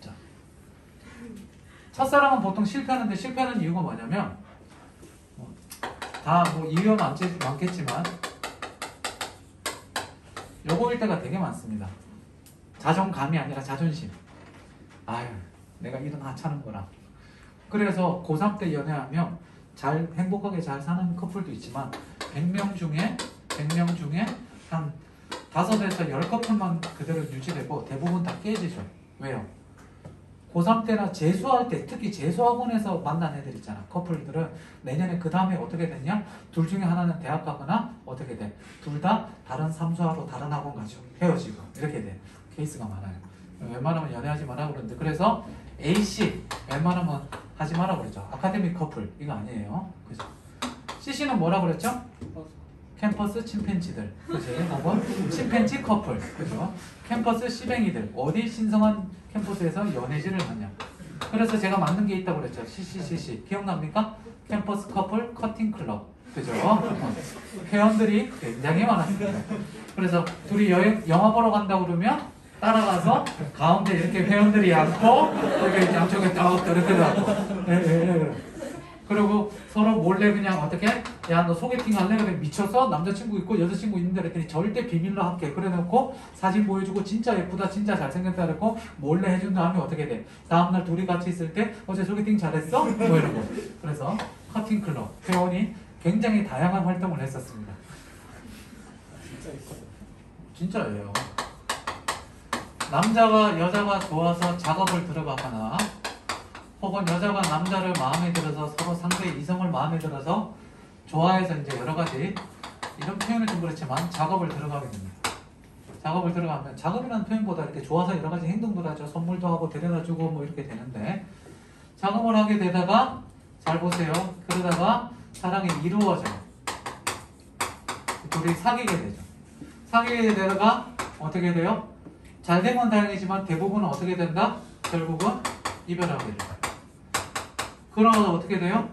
Speaker 1: 자, 첫사랑은 보통 실패하는데 실패하는 이유가 뭐냐면 다 뭐 이유가 많겠지만 요거일 때가 되게 많습니다. 자존감이 아니라 자존심. 아유, 내가 이런 하찮은 거라. 그래서 고3 때 연애하면 행복하게 잘 사는 커플도 있지만 100명 중에 한 5에서 10커플만 그대로 유지되고 대부분 다 깨지죠. 왜요? 고3 때나 재수할 때, 특히 재수학원에서 만난 애들 있잖아. 커플들은 내년에 그 다음에 어떻게 됐냐? 둘 중에 하나는 대학 가거나 어떻게 돼? 둘 다 다른 삼수하러 다른 학원 가죠. 헤어지고 이렇게 돼. 케이스가 많아요. 웬만하면 연애하지 마라 그러는데, 그래서 AC 웬만하면 하지 마라 그랬죠. 아카데믹 커플 이거 아니에요. 그죠? CC는 뭐라 그랬죠? 캠퍼스 침팬지들, 그지? 혹은 침팬지 커플, 그죠? 캠퍼스 시뱅이들, 어디 신성한 캠퍼스에서 연애질을 하냐? 그래서 제가 만든 게 있다고 그랬죠. CCCC 기억납니까? 캠퍼스 커플 커팅 클럽, 그죠? 회원들이 굉장히 많았습니다. 그래서 둘이 영화 보러 간다고 그러면 따라가서 가운데 이렇게 회원들이 앉고 이렇게 양쪽에 딱 이렇게 하고. 그리고 서로 몰래 그냥 어떻게, 야 너 소개팅 할래? 그래 미쳤어? 남자친구 있고 여자친구 있는데 그랬더니 절대 비밀로 할게. 그래 놓고 사진 보여주고 진짜 예쁘다 진짜 잘생겼다 그랬고 몰래 해준 다음에 어떻게 돼? 다음날 둘이 같이 있을 때 어제 소개팅 잘했어? 뭐 이런 거. 그래서 커팅 클럽 회원이 굉장히 다양한 활동을 했었습니다.
Speaker 4: 진짜 있어요.
Speaker 1: 진짜예요. 남자가 여자가 좋아서 작업을 들어가거나 혹은 여자가 남자를 마음에 들어서 서로 상대의 이성을 마음에 들어서 좋아해서 이제 여러 가지 이런 표현은 좀 그렇지만 작업을 들어가게 됩니다. 작업을 들어가면 작업이라는 표현보다 이렇게 좋아서 여러 가지 행동도 하죠. 선물도 하고 데려다주고 뭐 이렇게 되는데 작업을 하게 되다가 잘 보세요. 그러다가 사랑이 이루어져요. 둘이 사귀게 되죠. 사귀게 되다가 어떻게 돼요? 잘 된 건 다행이지만 대부분은 어떻게 된다? 결국은 이별하게 돼요. 그러면 어떻게 돼요?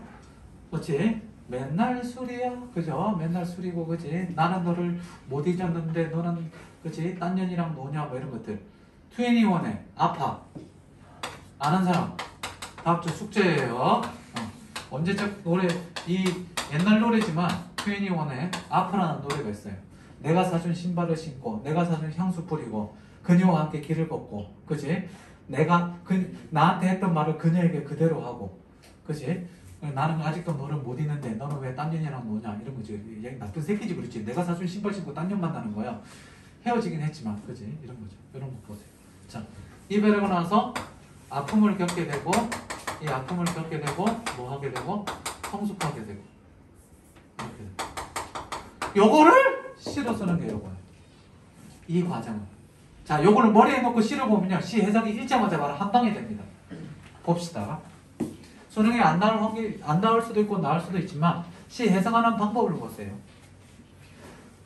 Speaker 1: 그렇지? 맨날 술이야, 그죠? 맨날 술이고, 그지? 나는 너를 못 잊었는데 너는, 그지? 딴 년이랑 노냐, 뭐 이런 것들. 21의 아파. 아는 사람? 다음 주 숙제예요. 언제적 노래, 이 옛날 노래지만 21의 아파라는 노래가 있어요. 내가 사준 신발을 신고, 내가 사준 향수 뿌리고, 그녀와 함께 길을 걷고, 그지? 내가 나한테 했던 말을 그녀에게 그대로 하고, 그치? 나는 아직도 너를 못 잊는데 너는 왜 딴 년이랑 노냐 이런 거지. 나쁜 새끼지. 그렇지? 내가 사준 신발 신고 딴 년 만나는 거야. 헤어지긴 했지만, 그치? 이런 거죠. 이런 거 보세요. 자, 이별하고 나서 아픔을 겪게 되고, 이 아픔을 겪게 되고 뭐 하게 되고 성숙하게 되고 이렇게 되고. 요거를 시로 쓰는 게 요거예요. 이 과정은. 자, 요거를 머리에 놓고 시를 보면요, 시 해석이 읽자마자 바로 한 방에 됩니다. 봅시다. 수능에 안 나올 수도 있고 나올 수도 있지만 시 해석하는 방법을 보세요.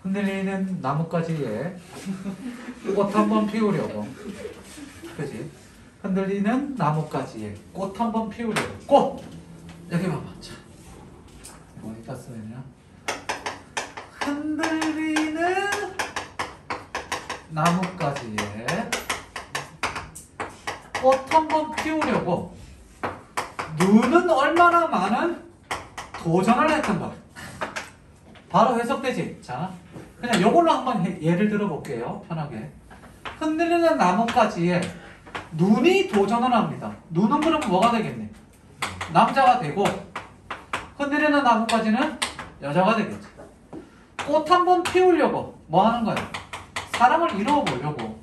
Speaker 1: 흔들리는 나뭇가지에 꽃 한번 피우려고, 그지? 흔들리는 나뭇가지에 꽃 한번 피우려고. 꽃! 여기 봐봐. 자, 이거 어디다 써야 되냐? 흔들리는 나뭇가지에 꽃 한번 피우려고 누는 얼마나 많은 도전을 했던가. 바로 해석되지? 자, 그냥 요걸로 한번 예를 들어볼게요. 편하게. 흔들리는 나뭇가지에 눈이 도전을 합니다. 눈은 그러면 뭐가 되겠니? 남자가 되고, 흔들리는 나뭇가지는 여자가 되겠지. 꽃 한번 피우려고 뭐 하는 거야? 사랑을 이루어 보려고.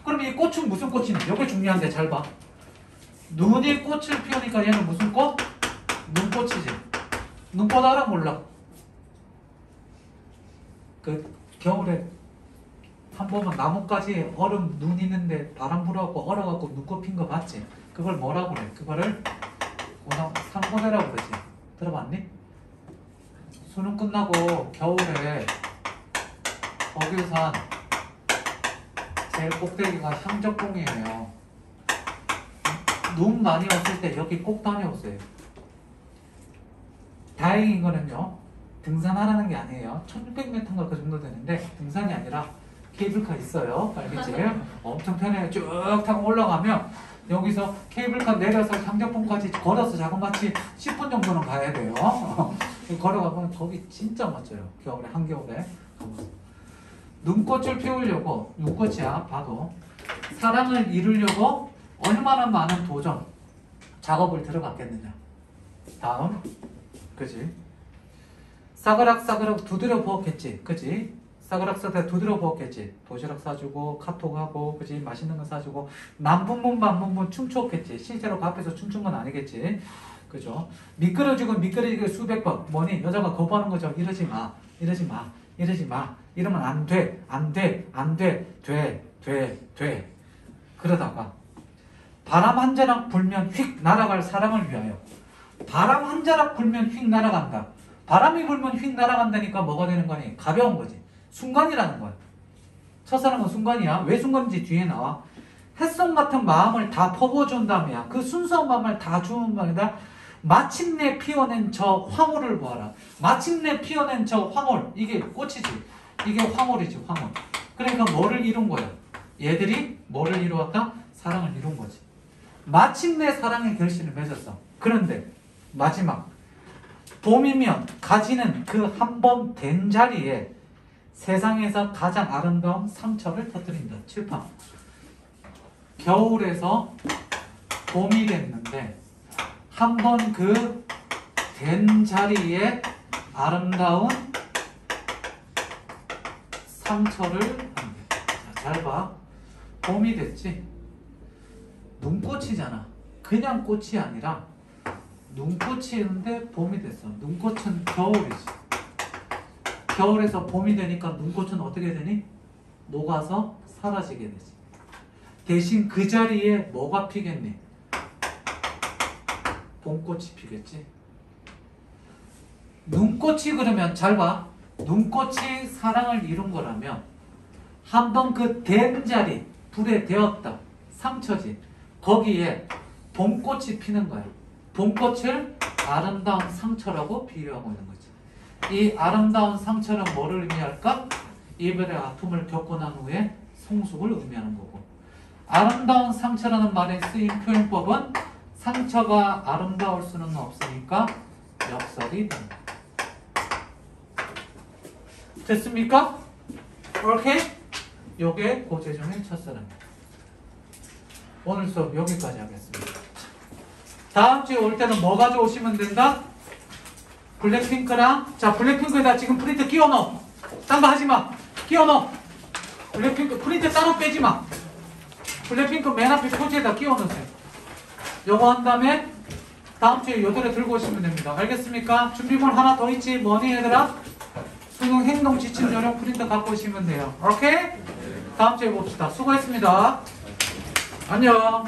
Speaker 1: 그럼 이 꽃은 무슨 꽃이니? 이게 중요한데 잘 봐. 눈이 꽃을 피우니까 얘는 무슨 꽃? 눈꽃이지. 눈꽃 알아? 몰라? 그 겨울에 한 번은 나뭇가지에 얼음 눈 있는데 바람 불어갖고 얼어갖고 눈꽃 핀 거 봤지? 그걸 뭐라고 그래? 그거를 상고대라고 그러지. 들어봤니? 수능 끝나고 겨울에 거기산 제일 꼭대기가 향적봉이에요. 눈 많이 왔을 때 여기 꼭 다녀오세요. 다행인 거는요, 등산하라는 게 아니에요. 1600m인가 그 정도 되는데 등산이 아니라 케이블카 있어요. 알겠지? 엄청 편해요. 쭉 타고 올라가면 여기서 케이블카 내려서 향적봉까지 걸어서 자그마치 10분 정도는 가야 돼요. 걸어가면 거기 진짜 멋져요. 겨울에 한겨울에 눈꽃을 피우려고, 눈꽃이야 봐도, 사랑을 이루려고 얼마나 많은 도전, 작업을 들어갔겠느냐. 다음, 그지? 싸그락싸그락 두드려 부었겠지, 그지? 싸그락 싸다 두드려 부었겠지. 도시락 사주고 카톡하고 그지 맛있는 거 사주고 남분분 반분분 춤췄겠지. 실제로 그 앞에서 춤춘 건 아니겠지. 그죠? 미끄러지고 수백 번. 뭐니? 여자가 거부하는 거죠. 이러지 마. 이러지 마. 이러지 마. 이러면 안 돼. 안 돼. 안 돼. 돼. 그러다가 바람 한 자락 불면 휙 날아갈 사랑을 위하여. 바람 한 자락 불면 휙 날아간다. 바람이 불면 휙 날아간다니까 뭐가 되는 거니? 가벼운 거지. 순간이라는 거야. 첫사랑은 순간이야. 왜 순간인지 뒤에 나와. 햇성 같은 마음을 다 퍼부어준 다음이야. 그 순수한 마음을 다 주는 말이다. 마침내 피어낸 저 황홀을 보아라. 마침내 피어낸 저 황홀. 이게 꽃이지. 이게 황홀이지, 황홀. 그러니까 뭐를 이룬 거야? 얘들이 뭐를 이루었다? 사랑을 이룬 거지. 마침내 사랑의 결실을 맺었어. 그런데 마지막 봄이면 가지는 그 한 번 된 자리에 세상에서 가장 아름다운 상처를 터뜨린다. 칠판. 겨울에서 봄이 됐는데 한 번 그 된 자리에 아름다운 상처를 한다. 잘 봐. 봄이 됐지. 눈꽃이잖아. 그냥 꽃이 아니라 눈꽃이었는데 봄이 됐어. 눈꽃은 겨울이지. 겨울에서 봄이 되니까 눈꽃은 어떻게 되니? 녹아서 사라지게 되지. 대신 그 자리에 뭐가 피겠니? 봄꽃이 피겠지. 눈꽃이 그러면 잘 봐. 눈꽃이 사랑을 이룬 거라면 한 번 그 된 자리, 불에 데웠다. 상처지. 거기에 봄꽃이 피는 거야. 봄꽃을 아름다운 상처라고 비유하고 있는 거지. 이 아름다운 상처는 뭐를 의미할까? 이별의 아픔을 겪고 난 후에 성숙을 의미하는 거고, 아름다운 상처라는 말에 쓰인 표현법은 상처가 아름다울 수는 없으니까 역설이 된다. 됐습니까? 오케이? 요게 고재중의 첫사랑입니다. 오늘 수업 여기까지 하겠습니다. 다음 주에 올 때는 뭐 가져오시면 된다? 블랙핑크랑, 자, 블랙핑크에다 지금 프린트 끼워 넣어. 딴 거 하지 마. 끼워 넣어. 블랙핑크 프린트 따로 빼지 마. 블랙핑크 맨 앞에 표지에다 끼워 넣으세요. 요거 한 다음에 다음 주에 요대로 들고 오시면 됩니다. 알겠습니까? 준비물 하나 더 있지? 뭐니 얘들아? 수능 행동 지침 요령 프린트 갖고 오시면 돼요. 오케이? 다음 주에 봅시다. 수고했습니다. 안녕.